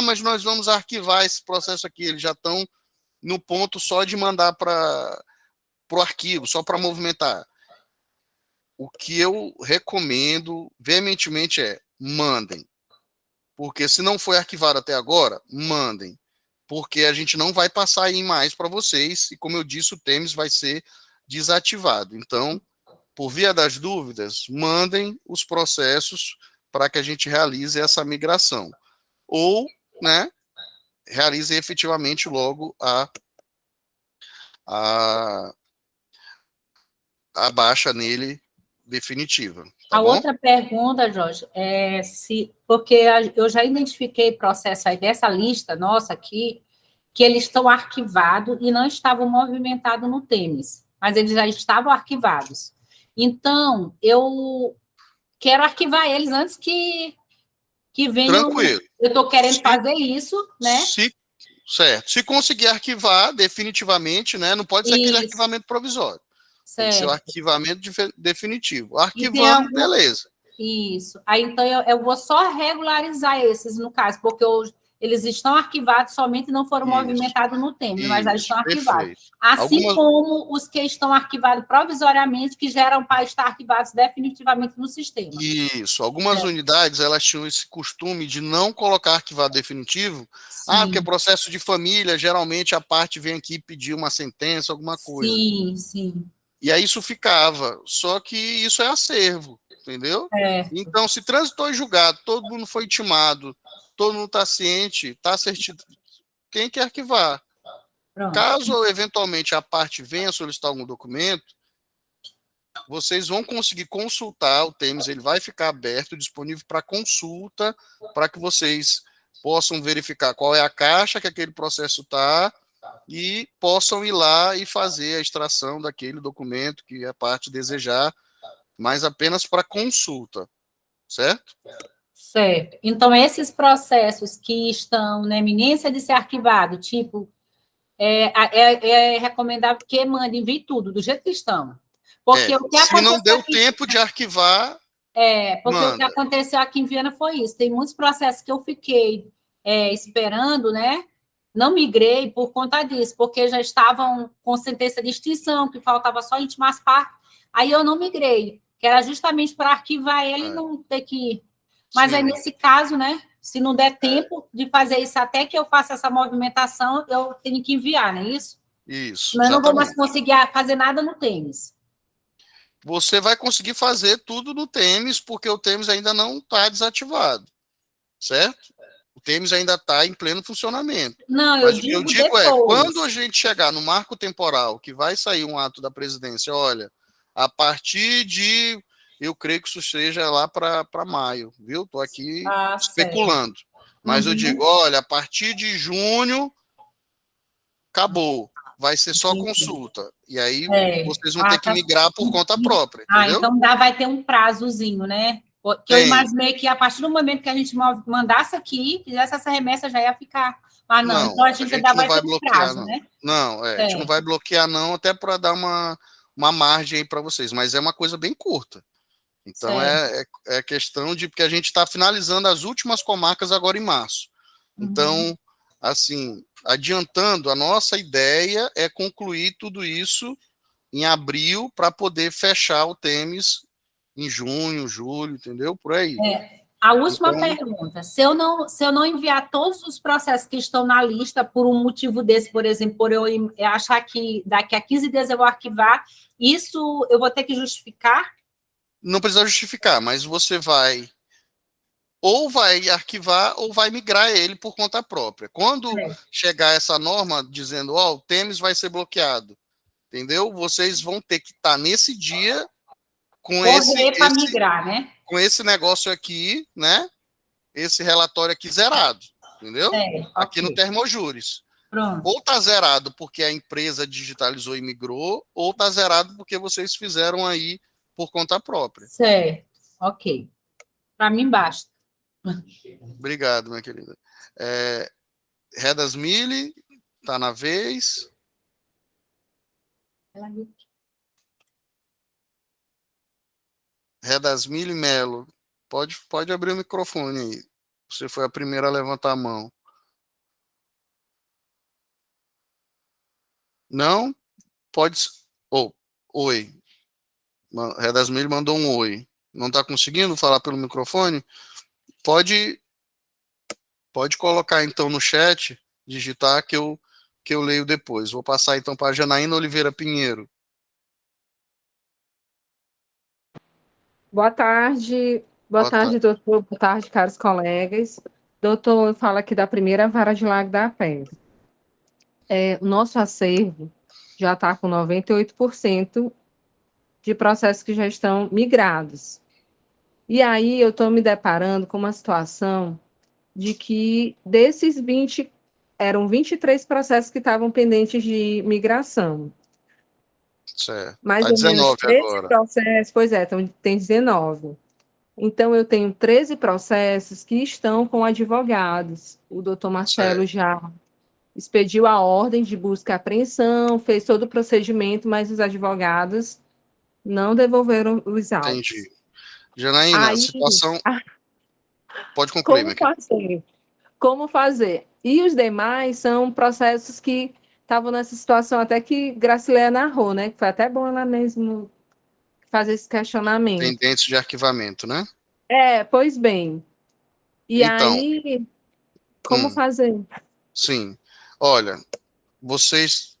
mas nós vamos arquivar esse processo aqui, eles já estão no ponto só de mandar para o arquivo, só para movimentar. O que eu recomendo veementemente mandem. Porque se não foi arquivado até agora, mandem. Porque a gente não vai passar aí mais para vocês, e como eu disse, o Temes vai ser desativado. Então, por via das dúvidas, mandem os processos para que a gente realize essa migração. Ou, né, realize efetivamente logo a baixa nele definitiva. Tá bom? Outra pergunta, Jorge, porque eu já identifiquei processo aí dessa lista nossa aqui, que eles estão arquivados e não estavam movimentados no Temes, mas eles já estavam arquivados. Então, eu quero arquivar eles antes que venham... Tranquilo. Eu estou querendo fazer isso, né? Certo. Se conseguir arquivar definitivamente, né, não pode ser aquele arquivamento provisório. Certo. Tem que ser o arquivamento definitivo. Arquivando, beleza. Isso. Aí, então, eu vou só regularizar esses, no caso, porque eles estão arquivados, somente não foram movimentados no Temes, mas já estão arquivados. Perfeito. Assim como os que estão arquivados provisoriamente, que geram para estar arquivados definitivamente no sistema. Isso. Algumas unidades, elas tinham esse costume de não colocar arquivado definitivo. Porque processo de família, geralmente a parte vem aqui pedir uma sentença, alguma coisa. Sim. E aí isso ficava. Só que isso é acervo, entendeu? Então, se transitou em julgado, todo mundo foi intimado, todo mundo está ciente, está certido, tem que arquivar. Pronto. Caso, eventualmente, a parte venha solicitar algum documento, vocês vão conseguir consultar o Temes, ele vai ficar aberto, disponível para consulta, para que vocês possam verificar qual é a caixa que aquele processo está e possam ir lá e fazer a extração daquele documento que a parte desejar, mas apenas para consulta, certo? Certo. Então, esses processos que estão na eminência de ser arquivado, tipo, é recomendável que mande, envie tudo, do jeito que estão. Porque o que Se não aconteceu deu aqui, tempo de arquivar, porque o que manda. aconteceu aqui em Viana foi isso. Tem muitos processos que eu fiquei esperando, né? Não migrei por conta disso, porque já estavam com sentença de extinção, que faltava só intimar as partes. Aí eu não migrei, que era justamente para arquivar ele e não ter que. Mas aí, Sim. nesse caso, né? Se não der tempo de fazer isso até que eu faça essa movimentação, eu tenho que enviar, não é isso? Isso, Senão eu não vou mais exatamente. conseguir fazer nada no tênis. Você vai conseguir fazer tudo no Temes, porque o Temes ainda não está desativado, certo? O Temes ainda está em pleno funcionamento. Não, eu Mas o que eu digo digo é, quando a depois. gente chegar no marco temporal, que vai sair um ato da presidência, olha, a partir de, eu creio que isso seja lá para maio, viu? Estou aqui Ah, certo. especulando. Mas eu digo, olha, a partir de junho, acabou. Vai ser só Entendi. consulta. E aí vocês vão ter Ah, que tá. migrar por conta própria, entendeu? Então vai ter um prazozinho, né? Porque eu Tem. imaginei que a partir do momento que a gente mandasse aqui, fizesse essa remessa, já ia ficar. Mas não, Não, então a a gente gente ainda não vai ter vai um bloquear, prazo, não. né? Não, a gente não vai bloquear, não, até para dar uma margem aí para vocês, mas é uma coisa bem curta. Então Certo. é questão de porque a gente está finalizando as últimas comarcas agora em março. Uhum. Então, assim, adiantando, a nossa ideia é concluir tudo isso em abril para poder fechar o Temes em junho, julho, entendeu? Por aí. A última Então, pergunta: se eu não enviar todos os processos que estão na lista por um motivo desse, por exemplo, por eu achar que daqui a 15 dias eu vou arquivar, isso eu vou ter que justificar? não precisa justificar, mas você vai ou vai arquivar ou vai migrar ele por conta própria. Quando chegar essa norma dizendo, ó, o Temes vai ser bloqueado, entendeu? Vocês vão ter que estar nesse dia com Correr para migrar, né? com esse negócio aqui, né? Esse relatório aqui zerado, entendeu? Certo, Aqui no ok. Termojures. Pronto. Ou tá zerado porque a empresa digitalizou e migrou, ou tá zerado porque vocês fizeram aí por conta própria. Certo, ok. Para mim basta. Obrigado, minha querida. Redas Mille, tá na vez. Redasmile Melo, pode abrir o microfone aí. Você foi a primeira a levantar a mão. Não? Pode. Oh, oi. Redasmile mandou um oi. Não está conseguindo falar pelo microfone? Pode, pode colocar então no chat, digitar que eu leio depois. Vou passar então para a Janaína Oliveira Pinheiro. Boa tarde, Boa tarde. doutor. Boa tarde, caros colegas. Doutor, eu falo aqui da primeira vara de Lago da Pedra. O nosso acervo já está com 98% de processos que já estão migrados. E aí eu estou me deparando com uma situação de que desses 20, eram 23 processos que estavam pendentes de migração. Certo. Mais Tá ou menos 19 13 agora. processos, pois é, então tem 19. Então, eu tenho 13 processos que estão com advogados. O doutor Marcelo Certo. já expediu a ordem de busca e apreensão, fez todo o procedimento, mas os advogados não devolveram os autos. Entendi. Janaína, a Aí, situação. ah, Pode concluir, como minha querida. fazer? Como fazer? E os demais são processos que estavam nessa situação até que Gracileia narrou, né? Que foi até bom ela mesmo fazer esse questionamento. Pendentes de arquivamento, né? Pois bem. E Então, aí, como fazer? sim. Olha, vocês,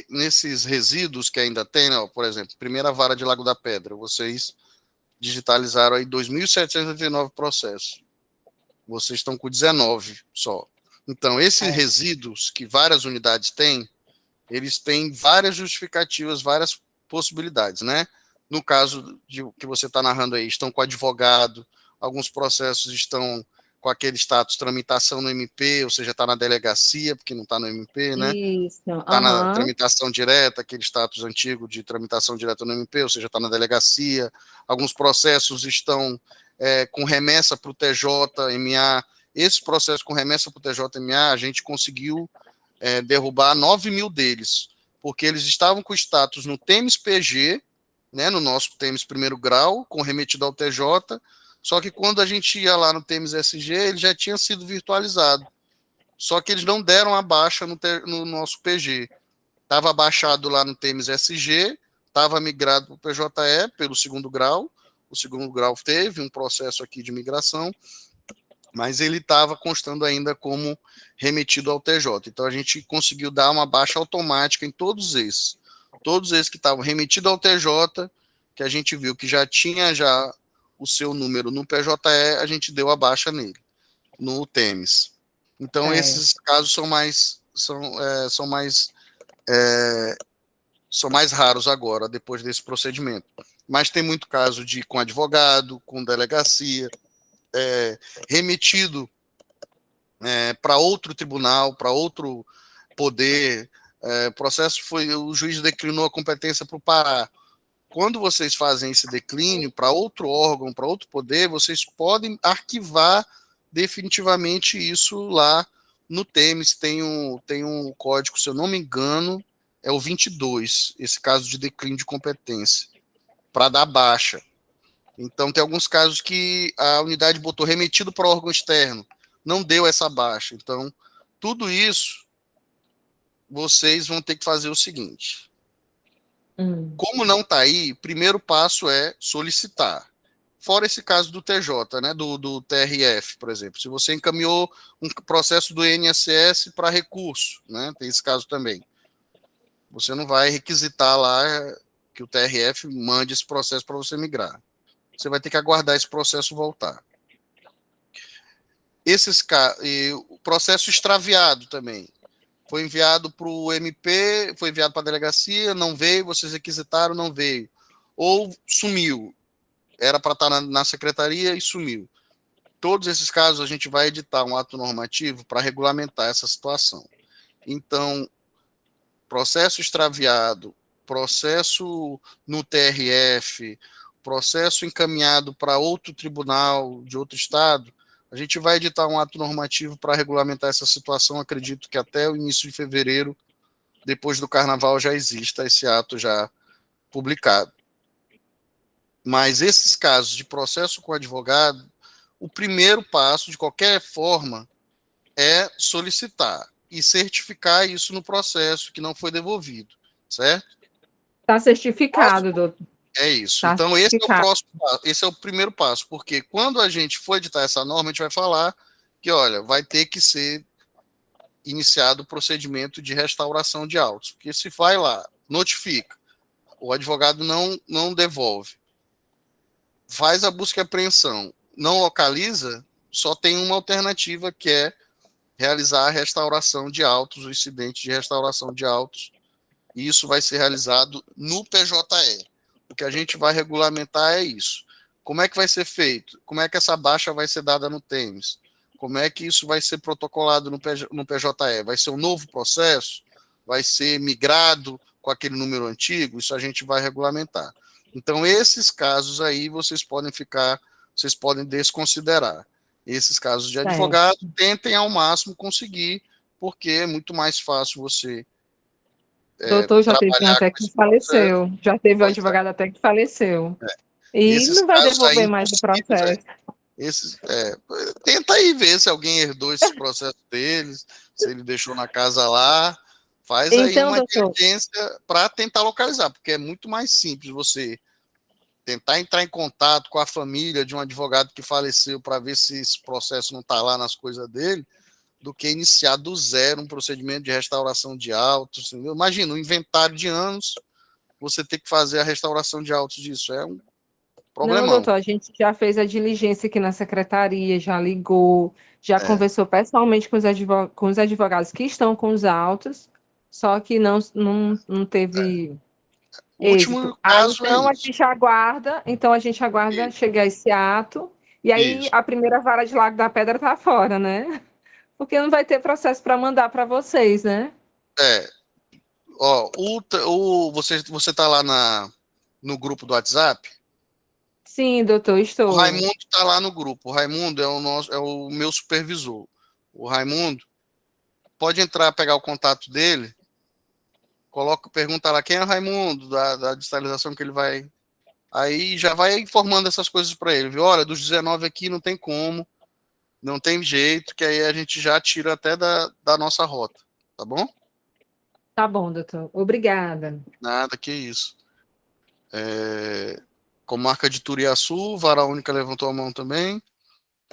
nesses resíduos que ainda tem, né, ó, por exemplo, primeira vara de Lago da Pedra, vocês digitalizaram aí 2.789 processos. Vocês estão com 19 só. Então, esses resíduos que várias unidades têm, eles têm várias justificativas, várias possibilidades, né? No caso de que você está narrando aí, estão com advogado, alguns processos estão com aquele status tramitação no MP, ou seja, está na delegacia, porque não está no MP, né? Isso, Está na aham. tramitação direta, aquele status antigo de tramitação direta no MP, ou seja, está na delegacia. Alguns processos estão com remessa para o TJMA, esse processo com remessa para o TJMA, a gente conseguiu derrubar 9 mil deles, porque eles estavam com status no TEMES-PG, né, no nosso TEMES primeiro grau, com remetido ao TJ, só que quando a gente ia lá no TEMES-SG, ele já tinha sido virtualizado. Só que eles não deram a baixa no nosso PG. Estava baixado lá no TEMES-SG, estava migrado para o PJE pelo segundo grau. O segundo grau teve um processo aqui de migração, mas ele estava constando ainda como remetido ao TJ. Então a gente conseguiu dar uma baixa automática em todos esses. Todos esses que estavam remetidos ao TJ, que a gente viu que já tinha o seu número no PJE, a gente deu a baixa nele, no TEMES. Então esses casos são mais raros agora, depois desse procedimento. Mas tem muito caso com advogado, com delegacia, remetido para outro tribunal, para outro poder. O processo o juiz declinou a competência para o Pará. Quando vocês fazem esse declínio para outro órgão, para outro poder, vocês podem arquivar definitivamente isso lá no TEMES. Tem um código, se eu não me engano, é o 22, esse caso de declínio de competência, para dar baixa. Então, tem alguns casos que a unidade botou remetido para órgão externo, não deu essa baixa. Então, tudo isso, vocês vão ter que fazer o seguinte. Como não está aí, o primeiro passo é solicitar. Fora esse caso do TJ, né, do TRF, por exemplo. Se você encaminhou um processo do INSS para recurso, né, tem esse caso também. Você não vai requisitar lá que o TRF mande esse processo para você migrar. Você vai ter que aguardar esse processo voltar. O processo extraviado também. Foi enviado para o MP, foi enviado para a delegacia, não veio, vocês requisitaram, não veio. Ou sumiu. Era para estar na secretaria e sumiu. Todos esses casos a gente vai editar um ato normativo para regulamentar essa situação. Então, processo extraviado, processo no TRF, processo encaminhado para outro tribunal de outro estado, a gente vai editar um ato normativo para regulamentar essa situação. Acredito que até o início de fevereiro, depois do carnaval, já exista esse ato já publicado. Mas esses casos de processo com advogado, o primeiro passo, de qualquer forma, é solicitar e certificar isso no processo que não foi devolvido, certo? Está certificado, doutor. É isso. Tá então, esse é o certificado. próximo passo, esse é o primeiro passo, porque quando a gente for editar essa norma, a gente vai falar que, olha, vai ter que ser iniciado o procedimento de restauração de autos, porque se vai lá, notifica, o advogado não devolve, faz a busca e apreensão, não localiza, só tem uma alternativa, que é realizar a restauração de autos, o incidente de restauração de autos, e isso vai ser realizado no PJE. O que a gente vai regulamentar é isso. Como é que vai ser feito? Como é que essa baixa vai ser dada no TEMES? Como é que isso vai ser protocolado no PJE? Vai ser um novo processo? Vai ser migrado com aquele número antigo? Isso a gente vai regulamentar. Então, esses casos aí, vocês podem desconsiderar. Esses casos de advogado, tentem ao máximo conseguir, porque é muito mais fácil você doutor, já teve um até que faleceu. Já teve um advogado até que faleceu. E não vai devolver mais o processo. Tenta aí ver se alguém herdou esse processo deles, se ele deixou na casa lá. Faz aí uma diligência para tentar localizar, porque é muito mais simples você tentar entrar em contato com a família de um advogado que faleceu para ver se esse processo não está lá nas coisas dele, do que iniciar do zero um procedimento de restauração de autos. Entendeu? Imagina, um inventário de anos, você ter que fazer a restauração de autos disso. É um problemão. Não, doutor, a gente já fez a diligência aqui na secretaria, já ligou, já conversou pessoalmente com os advogados que estão com os autos, só que não teve O último caso então, a gente aguarda chegar esse ato, e aí a primeira vara de Lago da Pedra está fora, né? Porque não vai ter processo para mandar para vocês, né? Ó, você está lá no grupo do WhatsApp? Sim, doutor, O estou. Raimundo está lá no grupo. O Raimundo é o meu supervisor. O Raimundo pode entrar, pegar o contato dele, pergunta lá quem é o Raimundo, da digitalização que ele vai. Aí já vai informando essas coisas para ele, viu? Olha, dos 19 aqui não tem como, não tem jeito, que aí a gente já tira até da nossa rota, tá bom? Tá bom, doutor. Obrigada. Nada, que isso. Comarca de Turiaçu, Vara Única levantou a mão também.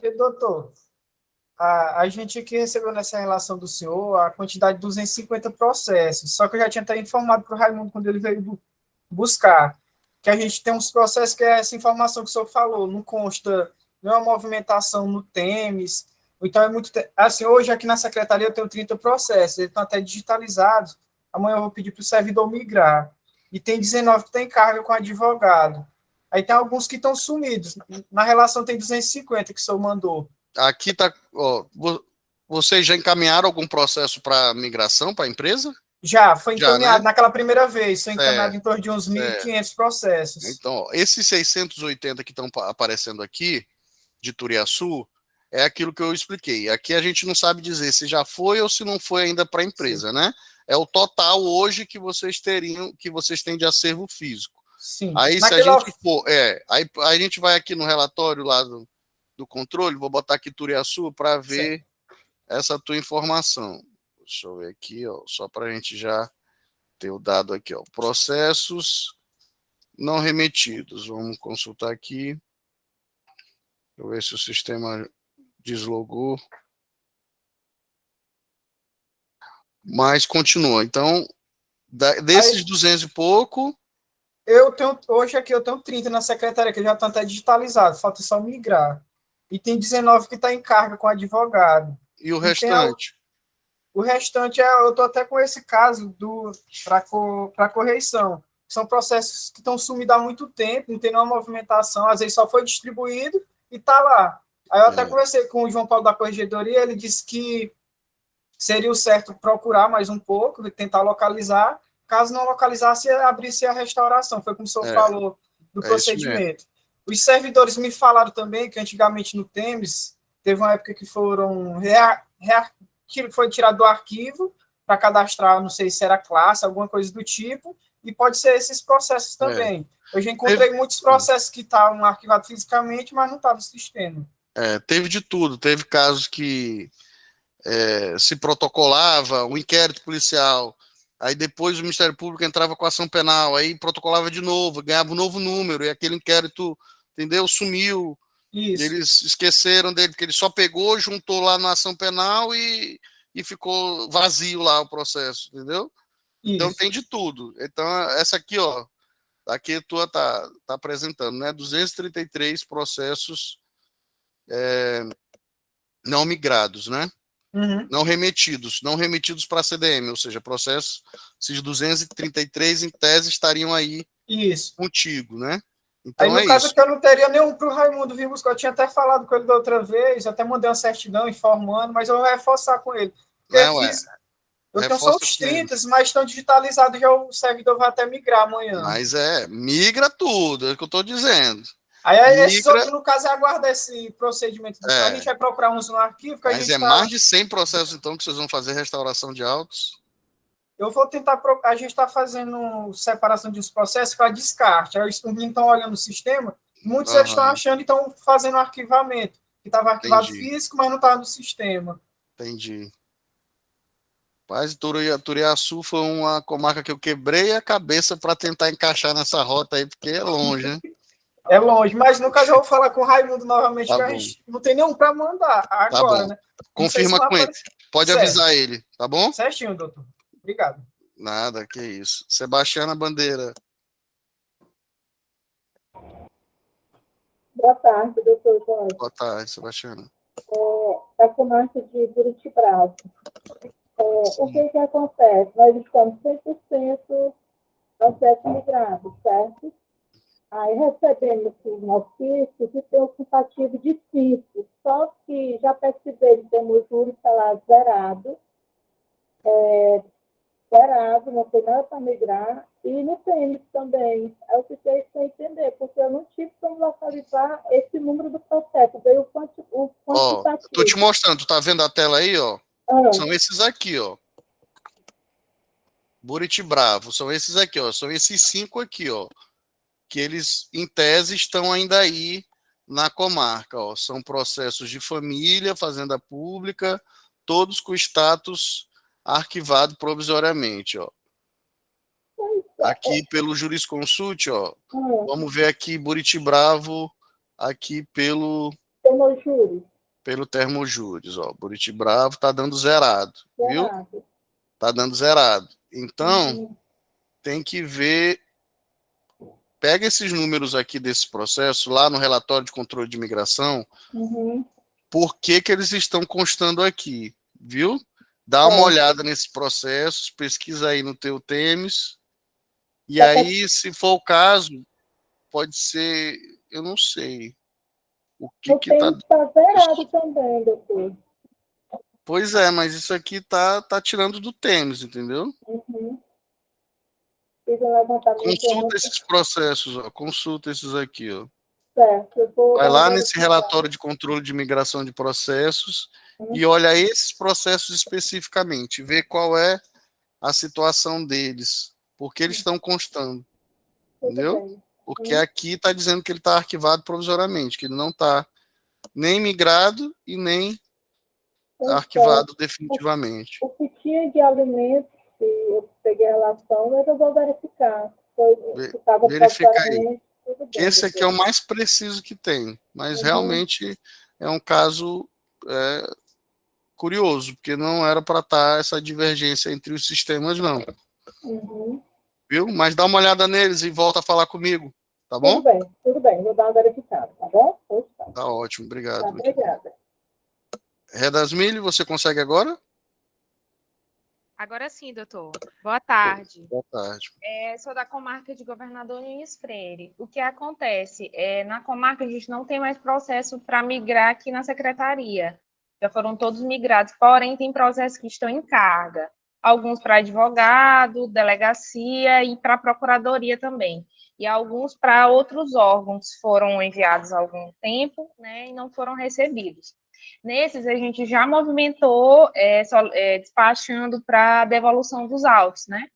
E, doutor, a gente aqui recebeu nessa relação do senhor a quantidade de 250 processos, só que eu já tinha até informado para o Raimundo quando ele veio buscar, que a gente tem uns processos que é essa informação que o senhor falou, não consta nenhuma movimentação no TEMES, então é muito... Assim, hoje aqui na secretaria eu tenho 30 processos, eles estão até digitalizados, amanhã eu vou pedir para o servidor migrar, e tem 19 que tem carga com advogado. Aí tem alguns que estão sumidos, na relação tem 250 que o senhor mandou. Aqui tá, ó, vocês já encaminharam algum processo para migração para a empresa? Já, foi encaminhado, né? naquela primeira vez, foi encaminhado em torno de uns 1.500 processos. Então, ó, esses 680 que estão aparecendo aqui, de Turiaçu, é aquilo que eu expliquei. Aqui a gente não sabe dizer se já foi ou se não foi ainda para a empresa, Sim. né? É o total hoje que vocês têm de acervo físico. Sim. Aí, se a gente for, aí a gente vai aqui no relatório lá do controle, vou botar aqui Turiaçu para ver essa tua informação. Deixa eu ver aqui, ó, só para a gente já ter o dado aqui, ó. Processos não remetidos. Vamos consultar aqui. Deixa eu ver se o sistema deslogou. Mas continua. Então, desses 200 e pouco... Hoje aqui eu tenho 30 na secretaria, que já estão até digitalizados, falta só migrar. E tem 19 que está em carga com advogado. E o restante? O restante, eu estou até com esse caso para correição. São processos que estão sumidos há muito tempo, não tem nenhuma movimentação, às vezes só foi distribuído e está lá. Aí eu até conversei com o João Paulo da Corregedoria, ele disse que seria o certo procurar mais um pouco, tentar localizar. Caso não localizasse, abrisse a restauração. Foi como o senhor falou do procedimento. Os servidores me falaram também que antigamente no TEMES teve uma época que foram foi tirado do arquivo para cadastrar, não sei se era classe, alguma coisa do tipo, e pode ser esses processos também. Eu já encontrei muitos processos que estavam arquivados fisicamente, mas não estavam no sistema. Teve de tudo. Teve casos que se protocolava um inquérito policial, aí depois o Ministério Público entrava com ação penal, aí protocolava de novo, ganhava um novo número, e aquele inquérito, entendeu, sumiu. Isso. Eles esqueceram dele, porque ele só pegou, juntou lá na ação penal e ficou vazio lá o processo, entendeu? Isso. Então tem de tudo. Então essa aqui, ó, aqui a tua tá apresentando, né, 233 processos não migrados, né? Uhum. Não remetidos para a CDM, ou seja, processos, esses 233 em tese estariam aí contigo, né? Então aí, no caso, que eu não teria nenhum para o Raimundo vir buscar. Eu tinha até falado com ele da outra vez, até mandei uma certidão informando, mas eu vou reforçar com ele. Eu tenho só os 30, mas estão digitalizados, já o servidor vai até migrar amanhã. Mas migra tudo, é o que eu estou dizendo. Aí esses outros, no caso, aguarda esse procedimento. A gente vai procurar uns no arquivo. Mas mais de 100 processos, então, que vocês vão fazer restauração de autos? Eu vou tentar... A gente está fazendo separação dos processos para descarte. Aí os meninos estão olhando o sistema, muitos eles estão achando e estão fazendo arquivamento. Que estava arquivado físico, mas não estava no sistema. Entendi. Mas Turiaçu foi uma comarca que eu quebrei a cabeça para tentar encaixar nessa rota aí, porque é longe, né? É longe, mas no caso eu vou falar com o Raimundo novamente, que a gente não tem nenhum para mandar agora, né? Confirma com ele. Pode avisar ele, tá bom? Certinho, doutor. Obrigado. Nada, que isso. Sebastiana Bandeira. Boa tarde, doutor Jorge. Boa tarde, Sebastiana. Da comarca de Buriti-Braço. O que acontece? Nós estamos 100% processo migrado, certo? Aí recebemos notícias que tem o comparativo difícil, só que já perceberam que temos juros salário zerado, zerado, não tem nada para migrar, e no tênis também. É o que vocês têm que entender, porque eu não tive como localizar esse número do processo, veio o Ó, eu tô te quantitativo. mostrando, tu tá vendo a tela aí, ó? Ah, São esses aqui, ó. Buriti Bravo, são esses aqui, ó. São esses 5 aqui, ó. Que eles, em tese, estão ainda aí na comarca, ó. São processos de família, fazenda pública, todos com status arquivado provisoriamente, ó. Aqui pelo jurisconsult, ó. Vamos ver aqui Buriti Bravo, aqui pelo Termojúri, Termojúris, ó. Buriti Bravo tá dando zerado, viu? zerado. Tá dando zerado. Então, Uhum. tem que ver. Pega esses números aqui desse processo, lá no relatório de controle de imigração, Uhum. por que que eles estão constando aqui, viu? Dá uma olhada nesse processo, pesquisa aí no teu Temes, e aí, se for o caso, pode ser, eu não sei, o que O que tá... tênis está zerado também, doutor. Pois é, mas isso aqui tá tirando do Temes, entendeu? Uhum. Fiz um levantamento Consulta muito esses processos, ó, consulta esses aqui, ó. certo. Eu vou Vai dar uma lá nesse verificada. relatório de controle de migração de processos Uhum. e olha esses processos especificamente, vê qual é a situação deles, porque eles estão constando, Tudo entendeu? bem. Porque aqui está dizendo que ele está arquivado provisoriamente, que ele não está nem migrado e nem Então, arquivado definitivamente. o que tinha de alimentos, que eu peguei a relação, mas eu vou verificar. Foi, que estava Verifica aí. provisoriamente, tudo Que bem, esse aqui é o doutor. mais preciso que tem, mas Uhum. realmente é um caso curioso, porque não era para estar essa divergência entre os sistemas, não. Uhum. Viu? Mas dá uma olhada neles e volta a falar comigo, tá bom? Tudo bem, vou dar uma verificada, tá bom? Pois tá. Tá ótimo, Tá, obrigado. obrigada. Redasmilho, você consegue agora? Agora sim, doutor. Boa tarde. Boa tarde. Sou da comarca de Governador Nunes Freire. O que acontece? Na comarca, a gente não tem mais processo para migrar aqui na secretaria. Já foram todos migrados, porém, tem processos que estão em carga. Alguns para advogado, delegacia e para procuradoria também. E alguns para outros órgãos foram enviados há algum tempo, né, e não foram recebidos. Nesses, a gente já movimentou, despachando para devolução dos autos, né?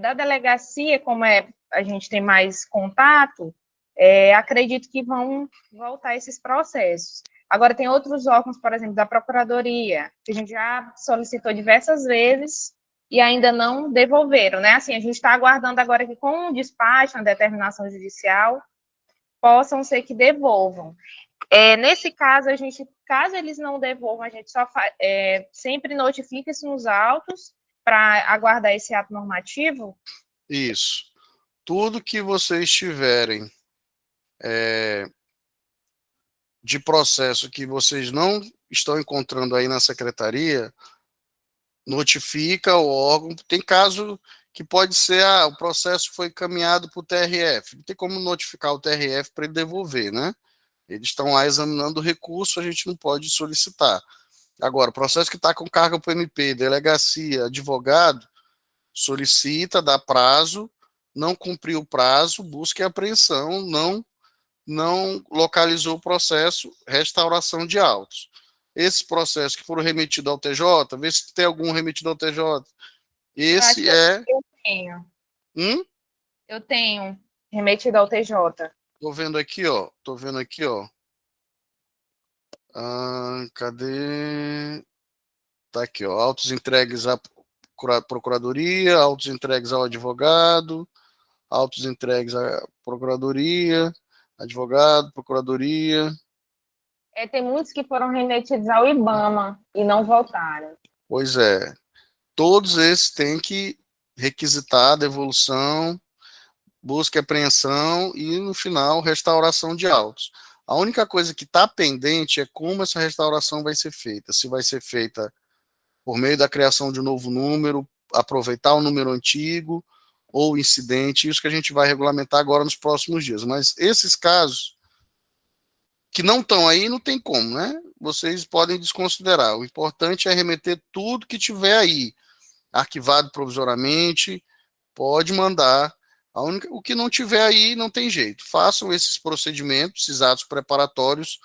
Da delegacia, como a gente tem mais contato, acredito que vão voltar esses processos. Agora, tem outros órgãos, por exemplo, da Procuradoria, que a gente já solicitou diversas vezes e ainda não devolveram, né? Assim, a gente está aguardando agora que, com um despacho, uma determinação judicial, possam ser que devolvam. Nesse caso, a gente, caso eles não devolvam, a gente só sempre notifica isso nos autos para aguardar esse ato normativo? Isso. Tudo que vocês tiverem de processo que vocês não estão encontrando aí na secretaria, notifica o órgão. Tem caso que pode ser, o processo foi encaminhado para o TRF. Não tem como notificar o TRF para ele devolver, né? Eles estão lá examinando o recurso, a gente não pode solicitar. Agora, processo que está com carga para o MP, delegacia, advogado, solicita, dá prazo, não cumpriu o prazo, busque apreensão, não localizou o processo, restauração de autos. Esses processos que foram remetidos ao TJ, vê se tem algum remetido ao TJ. Esse Eu tenho. Eu tenho remetido ao TJ. Tô vendo aqui, ó. Cadê? Tá aqui, ó. Autos entregues à procuradoria, autos entregues ao advogado, autos entregues à procuradoria, advogado, procuradoria. Tem muitos que foram remetidos ao IBAMA e não voltaram. Pois é. Todos esses têm que requisitar a devolução, busca e apreensão e, no final, restauração de autos. A única coisa que está pendente é como essa restauração vai ser feita. Se vai ser feita por meio da criação de um novo número, aproveitar o número antigo ou incidente, isso que a gente vai regulamentar agora nos próximos dias. Mas esses casos que não estão aí, não tem como, né? Vocês podem desconsiderar. O importante é remeter tudo que tiver aí. arquivado provisoriamente, pode mandar. O que não tiver aí, não tem jeito. Façam esses procedimentos, esses atos preparatórios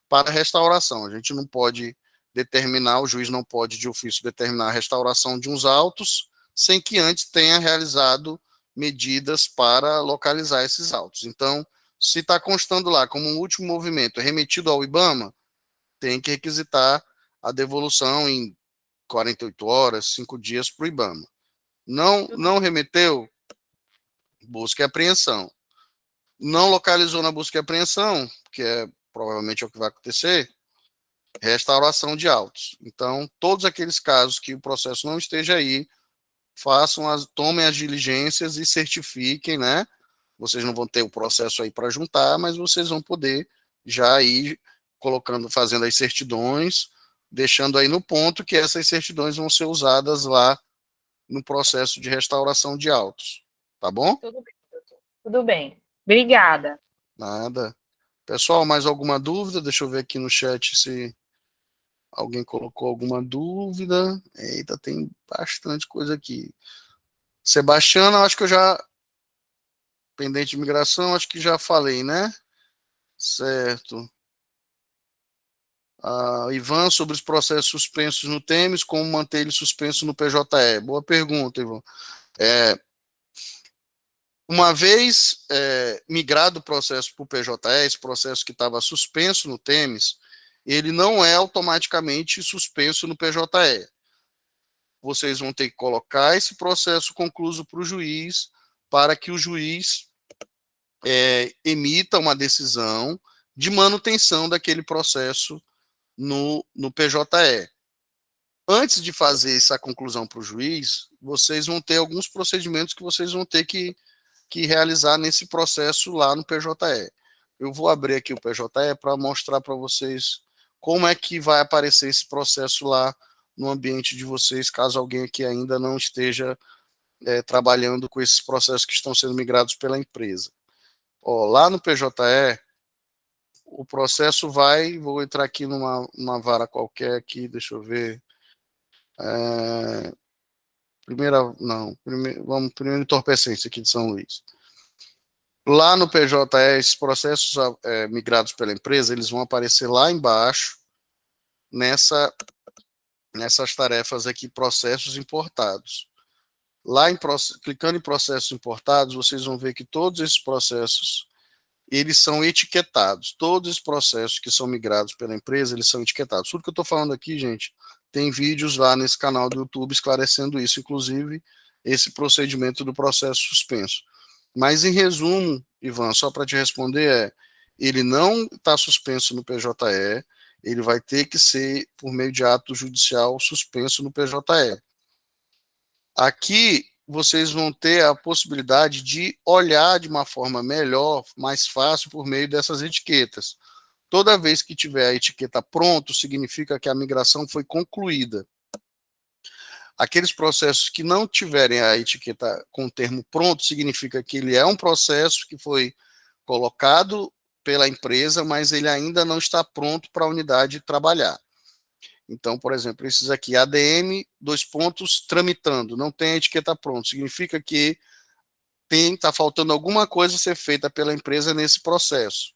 para a restauração. A gente não pode determinar, o juiz não pode, de ofício, determinar a restauração de uns autos sem que antes tenha realizado medidas para localizar esses autos. Então, se está constando lá como um último movimento remetido ao IBAMA, tem que requisitar a devolução em 48 horas, 5 dias para o IBAMA. Não remeteu, busca e apreensão. Não localizou na busca e apreensão, que provavelmente é o que vai acontecer, restauração de autos. Então, todos aqueles casos que o processo não esteja aí, tomem as diligências e certifiquem, né? Vocês não vão ter o processo aí para juntar, mas vocês vão poder já ir fazendo as certidões, deixando aí no ponto que essas certidões vão ser usadas lá no processo de restauração de autos. Tá bom? Tudo bem, doutor. Tudo bem. Obrigada. Nada. Pessoal, mais alguma dúvida? Deixa eu ver aqui no chat se alguém colocou alguma dúvida. Eita, tem bastante coisa aqui. Sebastiana, acho que eu já... Pendente de migração, acho que já falei, né? Certo. Ivan, sobre os processos suspensos no TEMES, como manter ele suspenso no PJE? Boa pergunta, Ivan. Uma vez migrado o processo para o PJE, esse processo que estava suspenso no TEMES, ele não é automaticamente suspenso no PJE. Vocês vão ter que colocar esse processo concluso para o juiz, para que o juiz emita uma decisão de manutenção daquele processo no PJE. Antes de fazer essa conclusão para o juiz, vocês vão ter alguns procedimentos que vocês vão ter que realizar nesse processo lá no PJE. Eu vou abrir aqui o PJE para mostrar para vocês como é que vai aparecer esse processo lá no ambiente de vocês, caso alguém aqui ainda não esteja trabalhando com esses processos que estão sendo migrados pela empresa. Lá no PJE, o processo vou entrar aqui numa vara qualquer aqui, deixa eu ver. Vamos primeiro entorpecente aqui de São Luís. Lá no PJE, esses processos migrados pela empresa, eles vão aparecer lá embaixo, nessas tarefas aqui, processos importados. Lá, clicando em processos importados, vocês vão ver que todos esses processos, eles são etiquetados. Todos os processos que são migrados pela empresa, eles são etiquetados. Tudo que eu estou falando aqui, gente, tem vídeos lá nesse canal do YouTube esclarecendo isso, inclusive esse procedimento do processo suspenso. Mas, em resumo, Ivan, só para te responder, ele não está suspenso no PJE, ele vai ter que ser, por meio de ato judicial, suspenso no PJE. Aqui, vocês vão ter a possibilidade de olhar de uma forma melhor, mais fácil, por meio dessas etiquetas. Toda vez que tiver a etiqueta pronto, significa que a migração foi concluída. Aqueles processos que não tiverem a etiqueta com o termo pronto, significa que ele é um processo que foi colocado pela empresa, mas ele ainda não está pronto para a unidade trabalhar. Então, por exemplo, esses aqui, ADM, tramitando, não tem a etiqueta pronto, significa que está faltando alguma coisa a ser feita pela empresa nesse processo.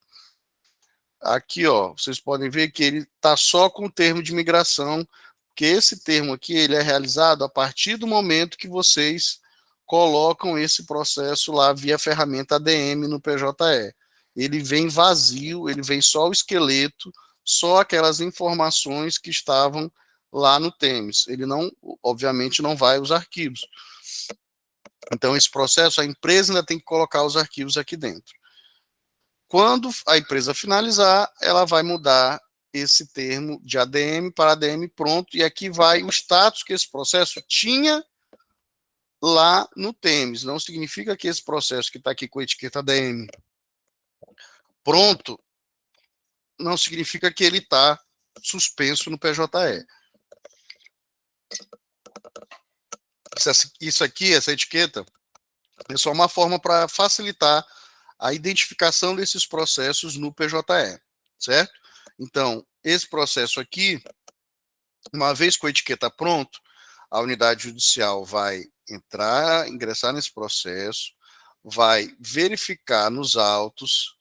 Aqui, vocês podem ver que ele está só com o termo de migração, que esse termo aqui, ele é realizado a partir do momento que vocês colocam esse processo lá via ferramenta ADM no PJE. Ele vem vazio, ele vem só o esqueleto, só aquelas informações que estavam lá no TEMES. Ele não, obviamente, não vai os arquivos. Então, esse processo, a empresa ainda tem que colocar os arquivos aqui dentro. Quando a empresa finalizar, ela vai mudar esse termo de ADM para ADM pronto, e aqui vai o status que esse processo tinha lá no TEMES. Não significa que esse processo que está aqui com a etiqueta ADM pronto, não significa que ele está suspenso no PJE. Isso aqui, essa etiqueta, é só uma forma para facilitar a identificação desses processos no PJE, certo? Então, esse processo aqui, uma vez com a etiqueta pronto, A unidade judicial vai ingressar nesse processo, vai verificar nos autos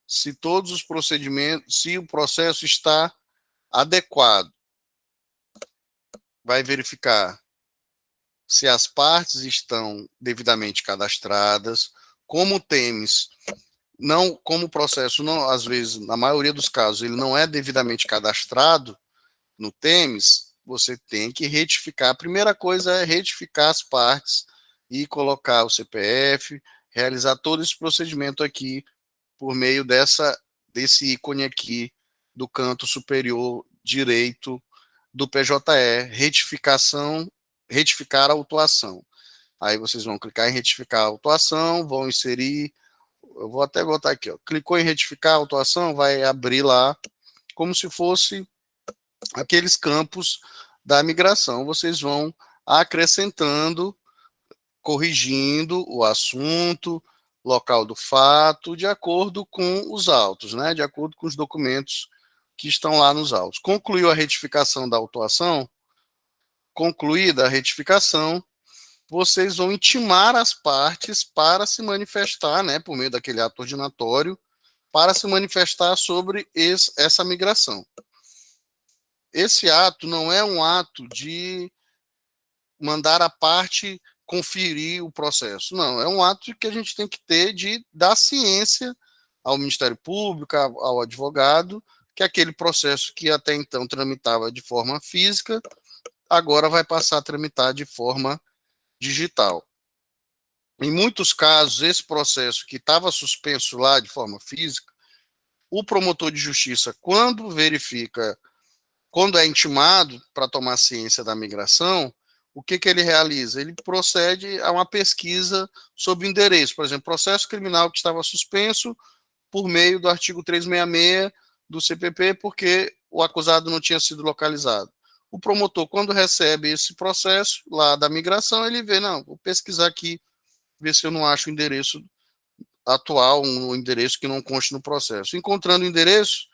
se todos os procedimentos, se o processo está adequado. Vai verificar se as partes estão devidamente cadastradas, como o TEMES, não, como o processo, não, às vezes, na maioria dos casos, ele não é devidamente cadastrado no TEMES, você tem que retificar. A primeira coisa é retificar as partes e colocar o CPF, realizar todo esse procedimento aqui por meio desse ícone aqui do canto superior direito do PJE, retificar a autuação. Aí vocês vão clicar em retificar a autuação, vão inserir, eu vou até botar aqui, ó, clicou em retificar a autuação, vai abrir lá, como se fosse aqueles campos da migração. Vocês vão acrescentando, corrigindo o assunto, local do fato, de acordo com os autos, né? De acordo com os documentos que estão lá nos autos. Concluiu a retificação da autuação, concluída a retificação, vocês vão intimar as partes para se manifestar, né, por meio daquele ato ordinatório, para se manifestar sobre essa migração. Esse ato não é um ato de mandar a parte conferir o processo. Não, é um ato que a gente tem que ter de dar ciência ao Ministério Público, ao advogado, que aquele processo que até então tramitava de forma física, agora vai passar a tramitar de forma digital. Em muitos casos, esse processo que estava suspenso lá de forma física, o promotor de justiça, quando é intimado para tomar ciência da migração, o que ele realiza? Ele procede a uma pesquisa sobre o endereço. Por exemplo, processo criminal que estava suspenso por meio do artigo 366 do CPP, porque o acusado não tinha sido localizado. O promotor, quando recebe esse processo lá da migração, ele vê, não, vou pesquisar aqui, ver se eu não acho o endereço atual, um endereço que não conste no processo. Encontrando o endereço,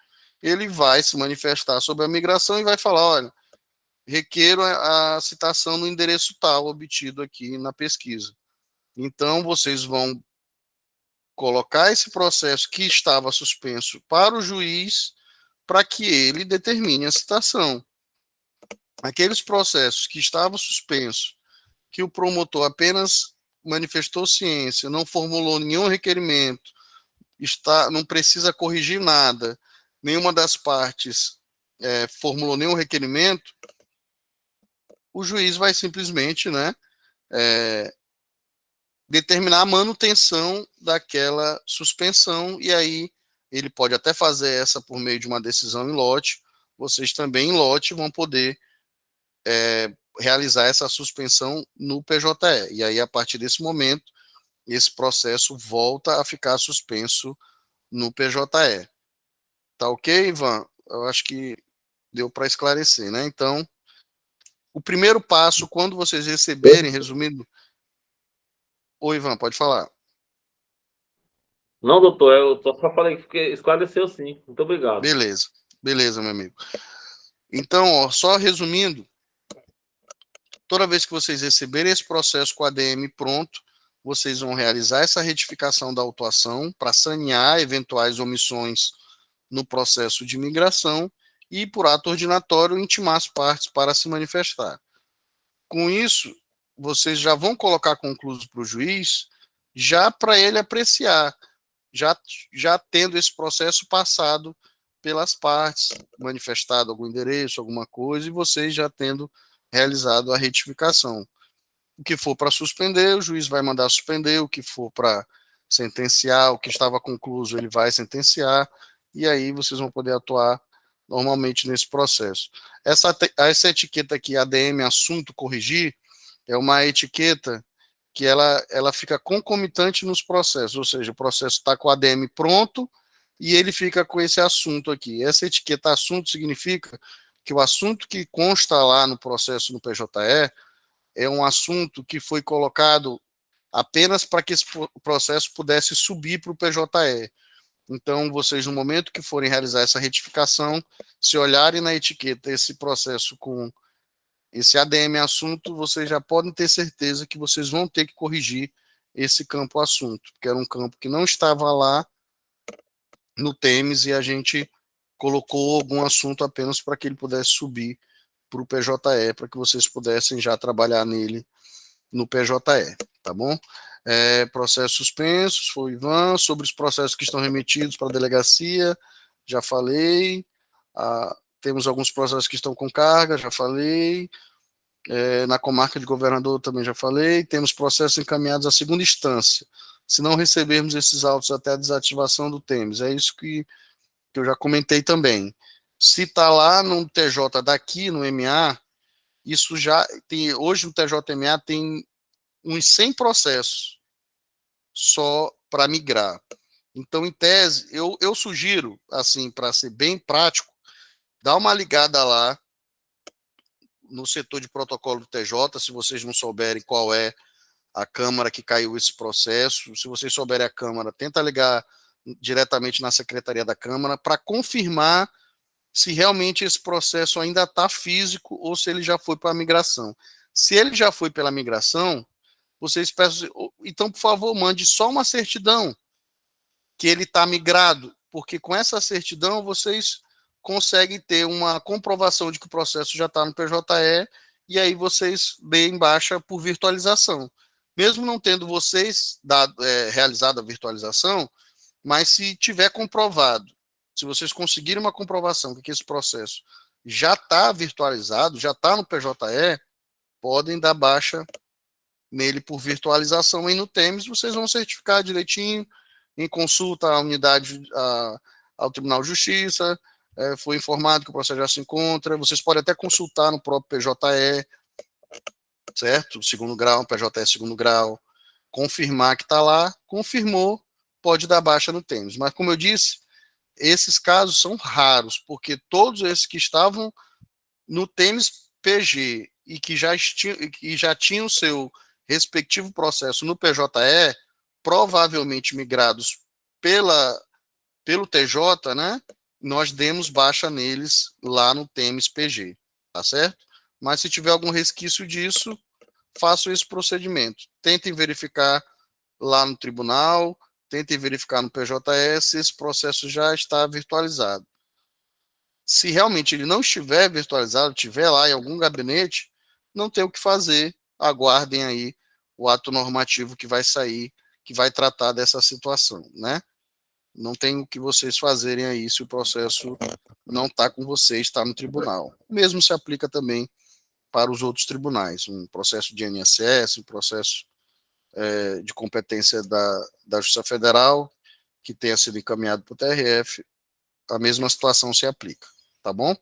ele vai se manifestar sobre a migração e vai falar, olha, requeiro a citação no endereço tal, obtido aqui na pesquisa. Então, vocês vão colocar esse processo que estava suspenso para o juiz, para que ele determine a citação. Aqueles processos que estavam suspensos, que o promotor apenas manifestou ciência, não formulou nenhum requerimento, não precisa corrigir nada, nenhuma das partes formulou nenhum requerimento, o juiz vai simplesmente, né, determinar a manutenção daquela suspensão, e aí ele pode até fazer essa por meio de uma decisão em lote, vocês também em lote vão poder realizar essa suspensão no PJE, e aí a partir desse momento, esse processo volta a ficar suspenso no PJE. Tá ok, Ivan? Eu acho que deu para esclarecer, né? Então, o primeiro passo, quando vocês receberem, resumindo... Oi, Ivan, pode falar. Não, doutor, eu só falei que esclareceu sim. Muito obrigado. Beleza, meu amigo. Então, ó, só resumindo, toda vez que vocês receberem esse processo com a ADM pronto, vocês vão realizar essa retificação da autuação para sanear eventuais omissões no processo de migração e, por ato ordinatório, intimar as partes para se manifestar. Com isso, vocês já vão colocar concluso para o juiz, já para ele apreciar, já tendo esse processo passado pelas partes, manifestado algum endereço, alguma coisa, e vocês já tendo realizado a retificação. O que for para suspender, o juiz vai mandar suspender, o que for para sentenciar, o que estava concluso, ele vai sentenciar, e aí vocês vão poder atuar normalmente nesse processo. Essa etiqueta aqui, ADM Assunto Corrigir, é uma etiqueta que ela fica concomitante nos processos, ou seja, o processo está com o ADM pronto e ele fica com esse assunto aqui. Essa etiqueta assunto significa que o assunto que consta lá no processo no PJE é um assunto que foi colocado apenas para que esse processo pudesse subir para o PJE. Então, vocês, no momento que forem realizar essa retificação, se olharem na etiqueta esse processo com esse ADM assunto, vocês já podem ter certeza que vocês vão ter que corrigir esse campo assunto, porque era um campo que não estava lá no Temes e a gente colocou algum assunto apenas para que ele pudesse subir para o PJE, para que vocês pudessem já trabalhar nele no PJE, tá bom? Processos suspensos, foi o Ivan. Sobre os processos que estão remetidos para a delegacia, já falei. Temos alguns processos que estão com carga, já falei. Na comarca de governador também já falei. Temos processos encaminhados à segunda instância. Se não recebermos esses autos até a desativação do Temes, é isso que eu já comentei também. Se está lá no TJ daqui, no MA, isso já tem, hoje no TJMA tem uns 100 processos só para migrar. Então, em tese, eu sugiro, assim, para ser bem prático, dá uma ligada lá no setor de protocolo do TJ, se vocês não souberem qual é a Câmara que caiu esse processo. Se vocês souberem a Câmara, tenta ligar diretamente na Secretaria da Câmara para confirmar se realmente esse processo ainda está físico ou se ele já foi para a migração. Se ele já foi pela migração, vocês peçam, então, por favor, mande só uma certidão que ele está migrado, porque com essa certidão vocês conseguem ter uma comprovação de que o processo já está no PJE e aí vocês deem baixa por virtualização. Mesmo não tendo vocês realizado a virtualização, mas se tiver comprovado, se vocês conseguirem uma comprovação que esse processo já está virtualizado, já está no PJE, podem dar baixa nele por virtualização aí no Temes, vocês vão certificar direitinho, em consulta à unidade, ao Tribunal de Justiça, foi informado que o processo já se encontra, vocês podem até consultar no próprio PJE, certo? Segundo grau, PJE segundo grau, confirmar que está lá, confirmou, pode dar baixa no Temes. Mas, como eu disse, esses casos são raros, porque todos esses que estavam no Temes PG e que já tinham o seu respectivo processo no PJE, provavelmente migrados pelo TJ, né? Nós demos baixa neles lá no Temes PG, tá certo? Mas se tiver algum resquício disso, façam esse procedimento. Tentem verificar lá no tribunal, tentem verificar no PJE se esse processo já está virtualizado. Se realmente ele não estiver virtualizado, estiver lá em algum gabinete, não tem o que fazer, aguardem aí o ato normativo que vai sair, que vai tratar dessa situação, né? Não tem o que vocês fazerem aí se o processo não está com vocês, está no tribunal. O mesmo se aplica também para os outros tribunais, um processo de INSS, um processo de competência da Justiça Federal, que tenha sido encaminhado para o TRF, a mesma situação se aplica, tá bom?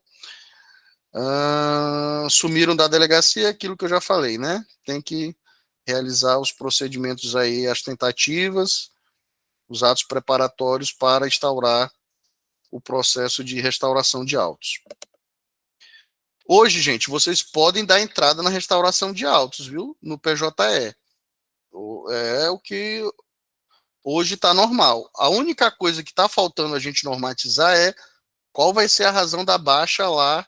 Sumiram da delegacia, aquilo que eu já falei, né? Tem que realizar os procedimentos aí, as tentativas, os atos preparatórios para instaurar o processo de restauração de autos. Hoje, gente, vocês podem dar entrada na restauração de autos, viu? No PJE. É o que hoje está normal. A única coisa que está faltando a gente normatizar é qual vai ser a razão da baixa lá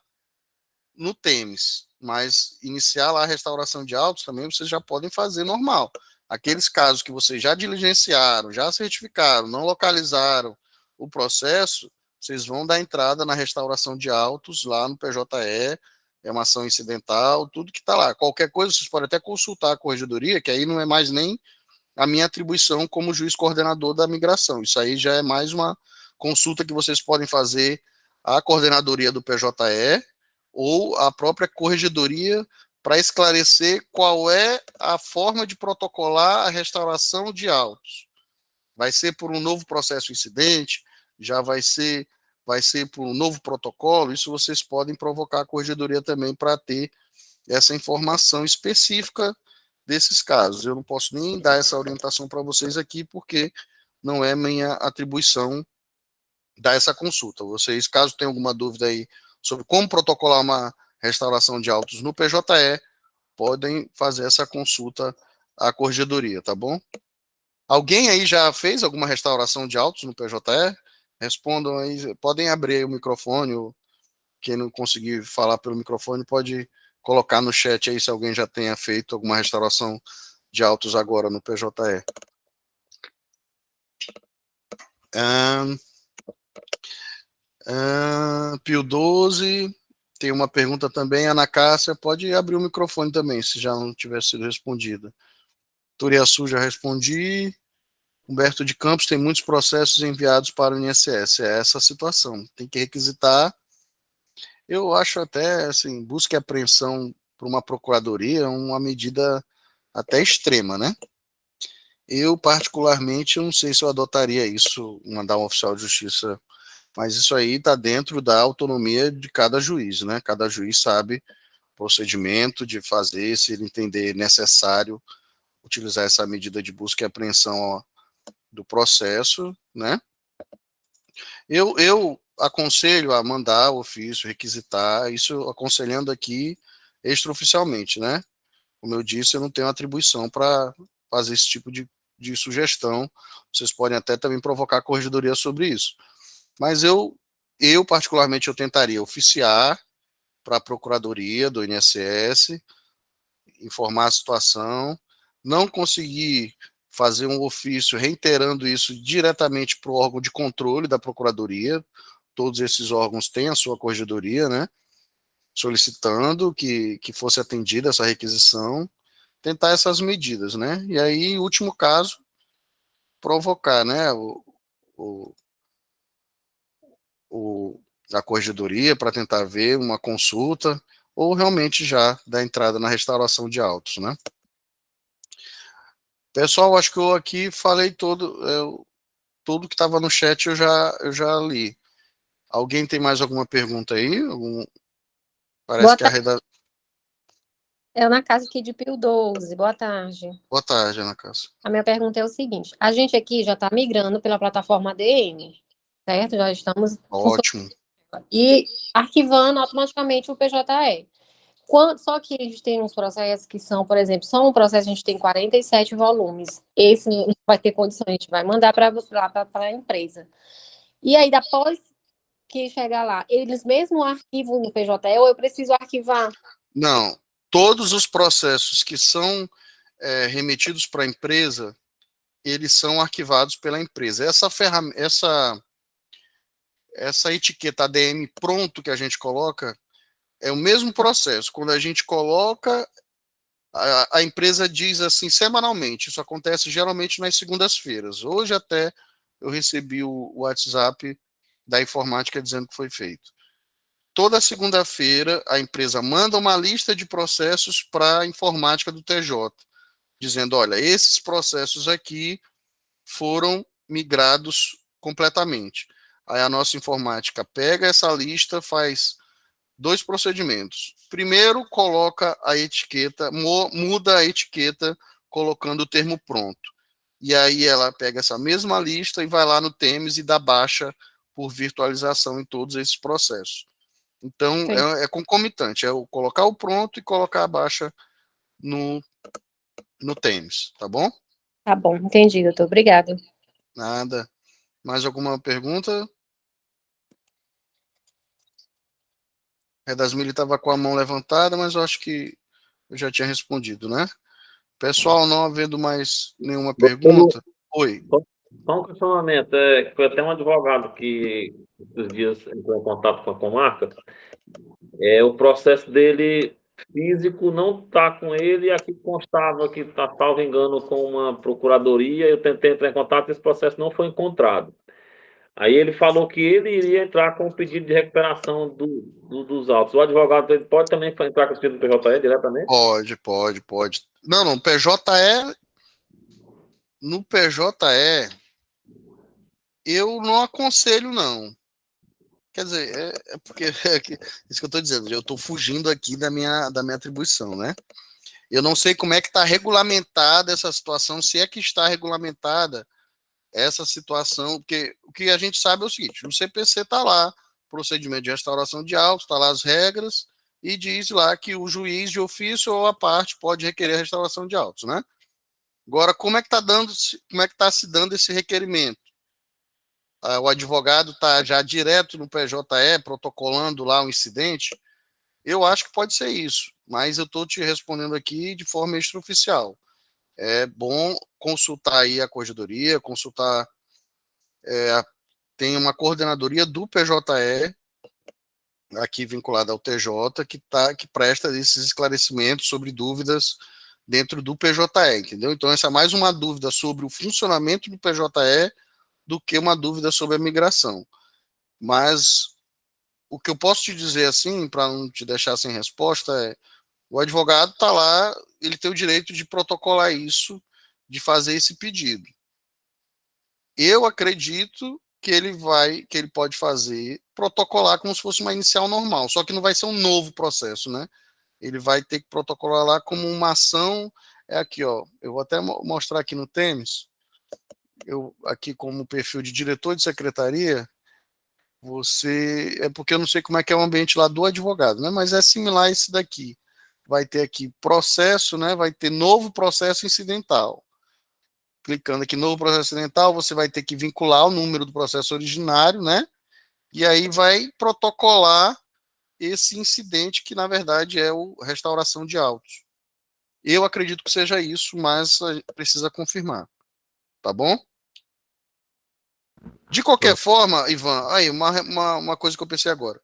no Temes. Mas iniciar lá a restauração de autos também vocês já podem fazer normal. Aqueles casos que vocês já diligenciaram, já certificaram, não localizaram o processo, vocês vão dar entrada na restauração de autos lá no PJE, é uma ação incidental, tudo que está lá. Qualquer coisa, vocês podem até consultar a corregedoria, que aí não é mais nem a minha atribuição como juiz coordenador da migração. Isso aí já é mais uma consulta que vocês podem fazer à coordenadoria do PJE ou à própria corregedoria para esclarecer qual é a forma de protocolar a restauração de autos. Vai ser por um novo processo incidente, já vai ser por um novo protocolo, isso vocês podem provocar a corregedoria também para ter essa informação específica desses casos. Eu não posso nem dar essa orientação para vocês aqui, porque não é minha atribuição dar essa consulta. Vocês, caso tenham alguma dúvida aí sobre como protocolar uma restauração de autos no PJE, podem fazer essa consulta à corregedoria, tá bom? Alguém aí já fez alguma restauração de autos no PJE? Respondam aí, podem abrir aí o microfone, ou quem não conseguir falar pelo microfone pode colocar no chat aí se alguém já tenha feito alguma restauração de autos agora no PJE. Pio 12, tem uma pergunta também, Ana Cássia, pode abrir o microfone também, se já não tiver sido respondida. Turiaçu, já respondi. Humberto de Campos, tem muitos processos enviados para o INSS, é essa a situação, tem que requisitar. Eu acho até, assim, busca e apreensão para uma procuradoria uma medida até extrema, né? Eu, particularmente, não sei se eu adotaria isso, mandar um oficial de justiça, mas isso aí está dentro da autonomia de cada juiz, né? Cada juiz sabe o procedimento de fazer, se ele entender necessário utilizar essa medida de busca e apreensão do processo, né? Eu aconselho a mandar o ofício, requisitar, isso aconselhando aqui extraoficialmente, né? Como eu disse, eu não tenho atribuição para fazer esse tipo de sugestão. Vocês podem até também provocar corregedoria sobre isso. Mas eu particularmente, eu tentaria oficiar para a Procuradoria do INSS, informar a situação, não conseguir fazer um ofício reiterando isso diretamente para o órgão de controle da Procuradoria, todos esses órgãos têm a sua corregedoria, né, solicitando que fosse atendida essa requisição, tentar essas medidas, né, e aí, em último caso, provocar, né, a corregedoria para tentar ver uma consulta, ou realmente já dar entrada na restauração de autos, né. Pessoal, acho que eu aqui falei tudo que estava no chat eu já li. Alguém tem mais alguma pergunta aí? Parece Boa que a tarde. redação... É na casa aqui de Pio 12. Boa tarde. Boa tarde, Ana Cássia. A minha pergunta é o seguinte: a gente aqui já está migrando pela plataforma ADM, certo? Já estamos Ótimo. e arquivando automaticamente o PJE. Só que a gente tem uns processos que são, por exemplo, só um processo a gente tem 47 volumes. Esse não vai ter condição, a gente vai mandar para a empresa. E aí, depois que chegar lá, eles mesmo arquivam no PJE ou eu preciso arquivar? Não, todos os processos que são remetidos para a empresa, eles são arquivados pela empresa. Essa etiqueta ADM pronto que a gente coloca é o mesmo processo. Quando a gente coloca, a empresa diz assim semanalmente. Isso acontece geralmente nas segundas-feiras. Hoje até eu recebi o WhatsApp da informática dizendo que foi feito. Toda segunda-feira a empresa manda uma lista de processos para a informática do TJ, dizendo, olha, esses processos aqui foram migrados completamente. Aí a nossa informática pega essa lista, faz 2 procedimentos. Primeiro, coloca a etiqueta, muda a etiqueta, colocando o termo pronto. E aí ela pega essa mesma lista e vai lá no Temes e dá baixa por virtualização em todos esses processos. Então, é concomitante, é colocar o pronto e colocar a baixa no Temes, tá bom? Tá bom, entendi, doutor. Obrigada. Nada. Mais alguma pergunta? Redasmili estava com a mão levantada, mas eu acho que eu já tinha respondido, né? Pessoal, não havendo mais nenhuma pergunta. Oi. Só um questionamento. Foi até um advogado que esses dias entrou em contato com a comarca. O processo dele físico não está com ele, e aqui constava que está, salvo engano, com uma procuradoria. Eu tentei entrar em contato e esse processo não foi encontrado. Aí ele falou que ele iria entrar com o pedido de recuperação dos autos. O advogado ele pode também entrar com o pedido do PJE diretamente? Pode. Não, no PJE, eu não aconselho, não. Quer dizer, porque isso que eu estou dizendo, eu estou fugindo aqui da minha atribuição, né? Eu não sei como é que está regulamentada essa situação, se é que está regulamentada essa situação, porque o que a gente sabe é o seguinte, no CPC está lá, procedimento de restauração de autos, está lá as regras, e diz lá que o juiz de ofício ou a parte pode requerer a restauração de autos, né? Agora, como é que está se dando esse requerimento? O advogado está já direto no PJE, protocolando lá o incidente, Eu acho que pode ser isso, mas eu estou te respondendo aqui de forma extraoficial. É bom consultar aí a corregedoria, consultar, tem uma coordenadoria do PJE, aqui vinculada ao TJ, que presta esses esclarecimentos sobre dúvidas dentro do PJE, entendeu? Então, essa é mais uma dúvida sobre o funcionamento do PJE do que uma dúvida sobre a migração. Mas o que eu posso te dizer assim, para não te deixar sem resposta, é: o advogado está lá, ele tem o direito de protocolar isso, de fazer esse pedido. Eu acredito que ele pode fazer, protocolar como se fosse uma inicial normal, só que não vai ser um novo processo, né? Ele vai ter que protocolar lá como uma ação. É aqui, ó. Eu vou até mostrar aqui no Temes. Eu aqui como perfil de diretor de secretaria, é porque eu não sei como é que é o ambiente lá do advogado, né? Mas é similar a esse daqui. Vai ter aqui processo, né? Vai ter novo processo incidental. Clicando aqui novo processo incidental, você vai ter que vincular o número do processo originário, né? E aí vai protocolar esse incidente que na verdade é o restauração de autos. Eu acredito que seja isso, mas precisa confirmar. Tá bom? De qualquer forma, Ivan, aí uma coisa que eu pensei agora.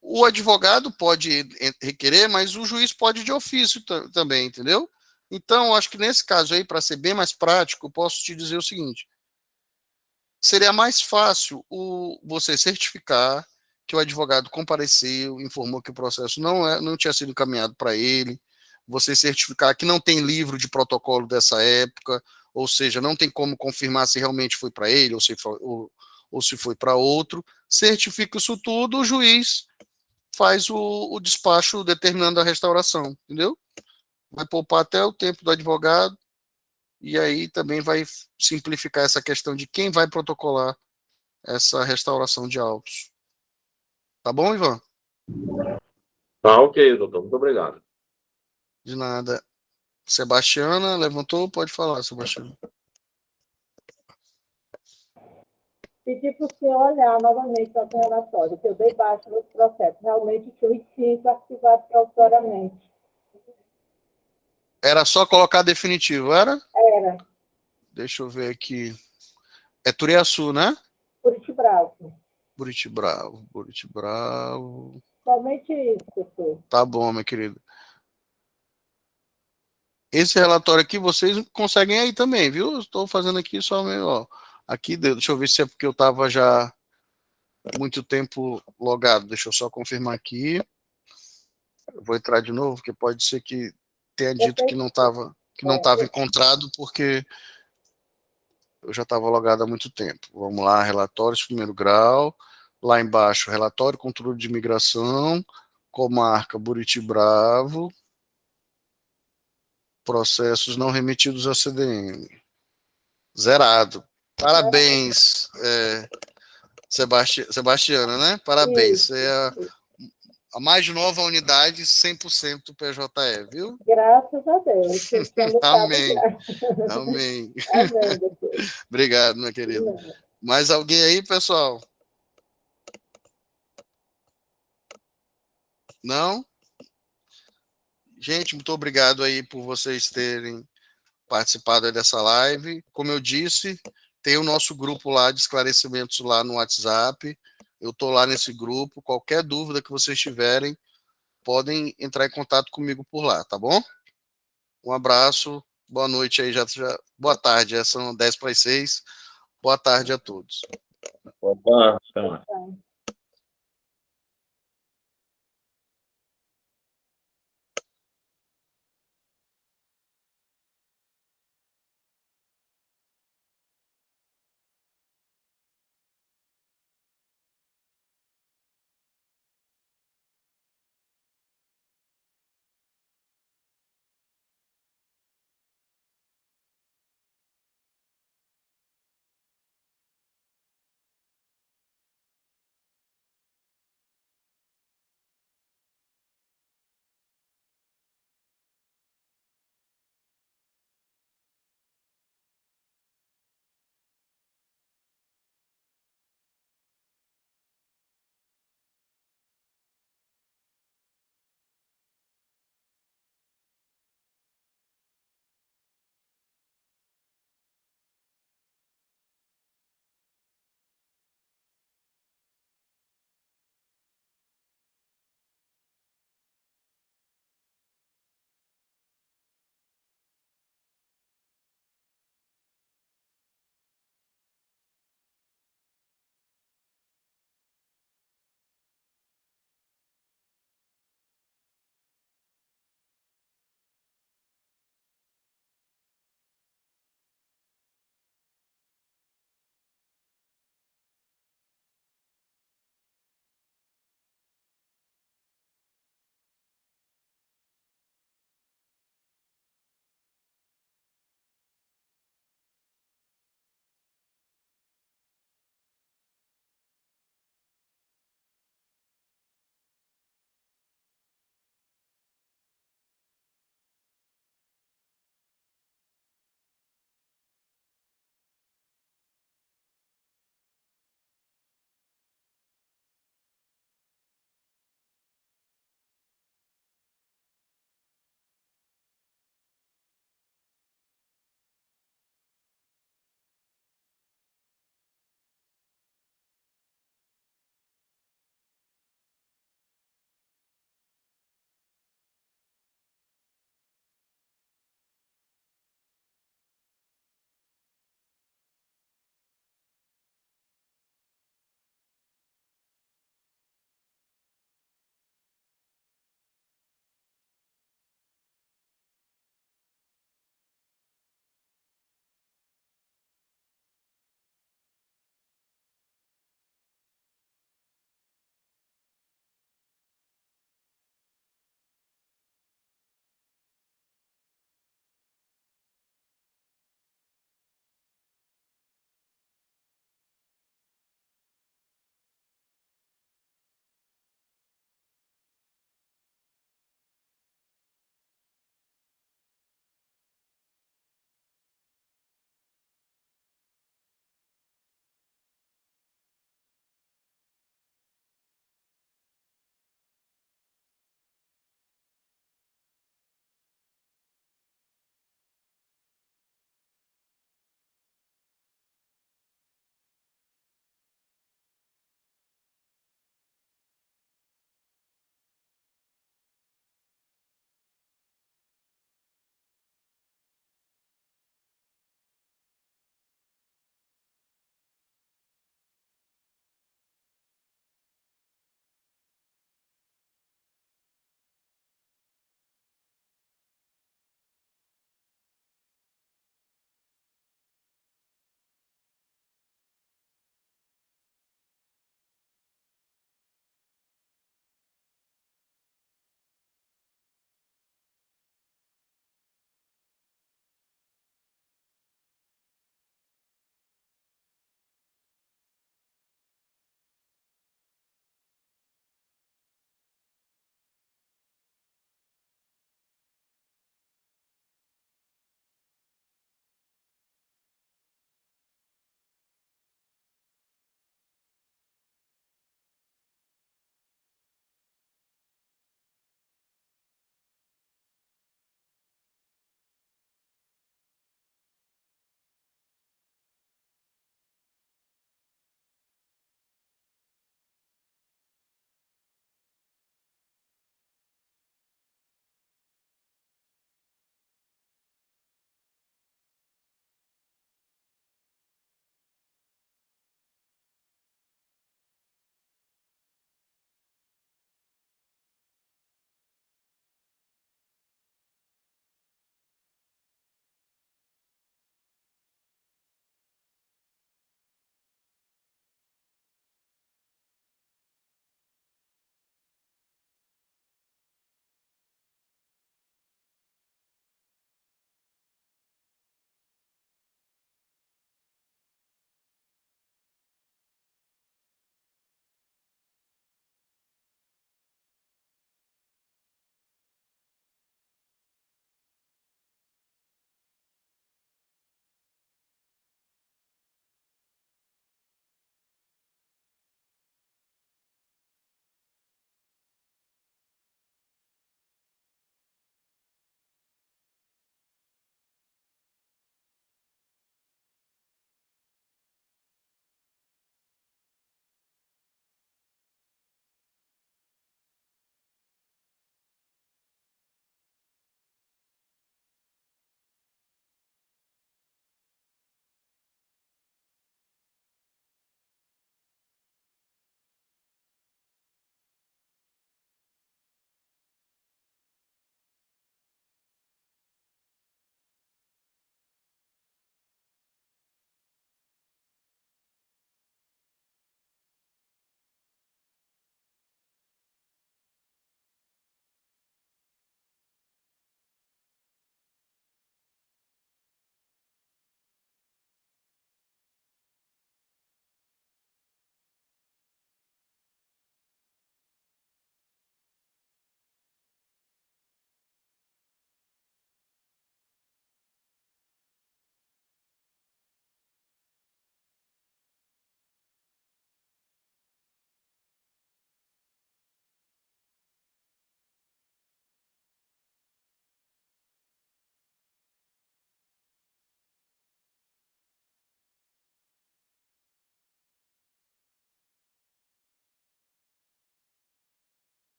O advogado pode requerer, mas o juiz pode de ofício também, entendeu? Então, acho que nesse caso aí, para ser bem mais prático, eu posso te dizer o seguinte: seria mais fácil você certificar que o advogado compareceu, informou que o processo não tinha sido encaminhado para ele, você certificar que não tem livro de protocolo dessa época, ou seja, não tem como confirmar se realmente foi para ele ou se foi para outro. Certifica isso tudo, o juiz faz o despacho determinando a restauração, entendeu? Vai poupar até o tempo do advogado e aí também vai simplificar essa questão de quem vai protocolar essa restauração de autos. Tá bom, Ivan? Tá ok, doutor. Muito obrigado. De nada. Sebastiana levantou? Pode falar, Sebastiana. Pedir para o senhor olhar novamente o relatório, que eu dei baixo nesse processo. Realmente foi sido arquivado provisoriamente. Era só colocar definitivo, era? Era. Deixa eu ver aqui. É Turiaçu, né? Buriti-Bravo. Buriti-Bravo. Somente isso, doutor. Tá bom, meu querido. Esse relatório aqui vocês conseguem aí também, viu? Estou fazendo aqui só meio, ó. Aqui, deixa eu ver se é porque eu estava já muito tempo logado. Deixa eu só confirmar aqui. Eu vou entrar de novo, porque pode ser que tenha dito que não estava encontrado, porque eu já estava logado há muito tempo. Vamos lá, relatórios, primeiro grau. Lá embaixo, relatório, controle de imigração, comarca Buriti-Bravo, processos não remetidos à CDM. Zerado. Parabéns, Sebastiana, né? Parabéns. Você é a mais nova unidade 100% PJE, viu? Graças a Deus. Amém. Amém. Amém, doutor. Obrigado, minha querida. Mais alguém aí, pessoal? Não? Gente, muito obrigado aí por vocês terem participado aí dessa live. Como eu disse, tem o nosso grupo lá de esclarecimentos lá no WhatsApp. Eu estou lá nesse grupo. Qualquer dúvida que vocês tiverem, podem entrar em contato comigo por lá, tá bom? Um abraço, boa noite aí, boa tarde, já são 5:50. Boa tarde a todos. Boa tarde.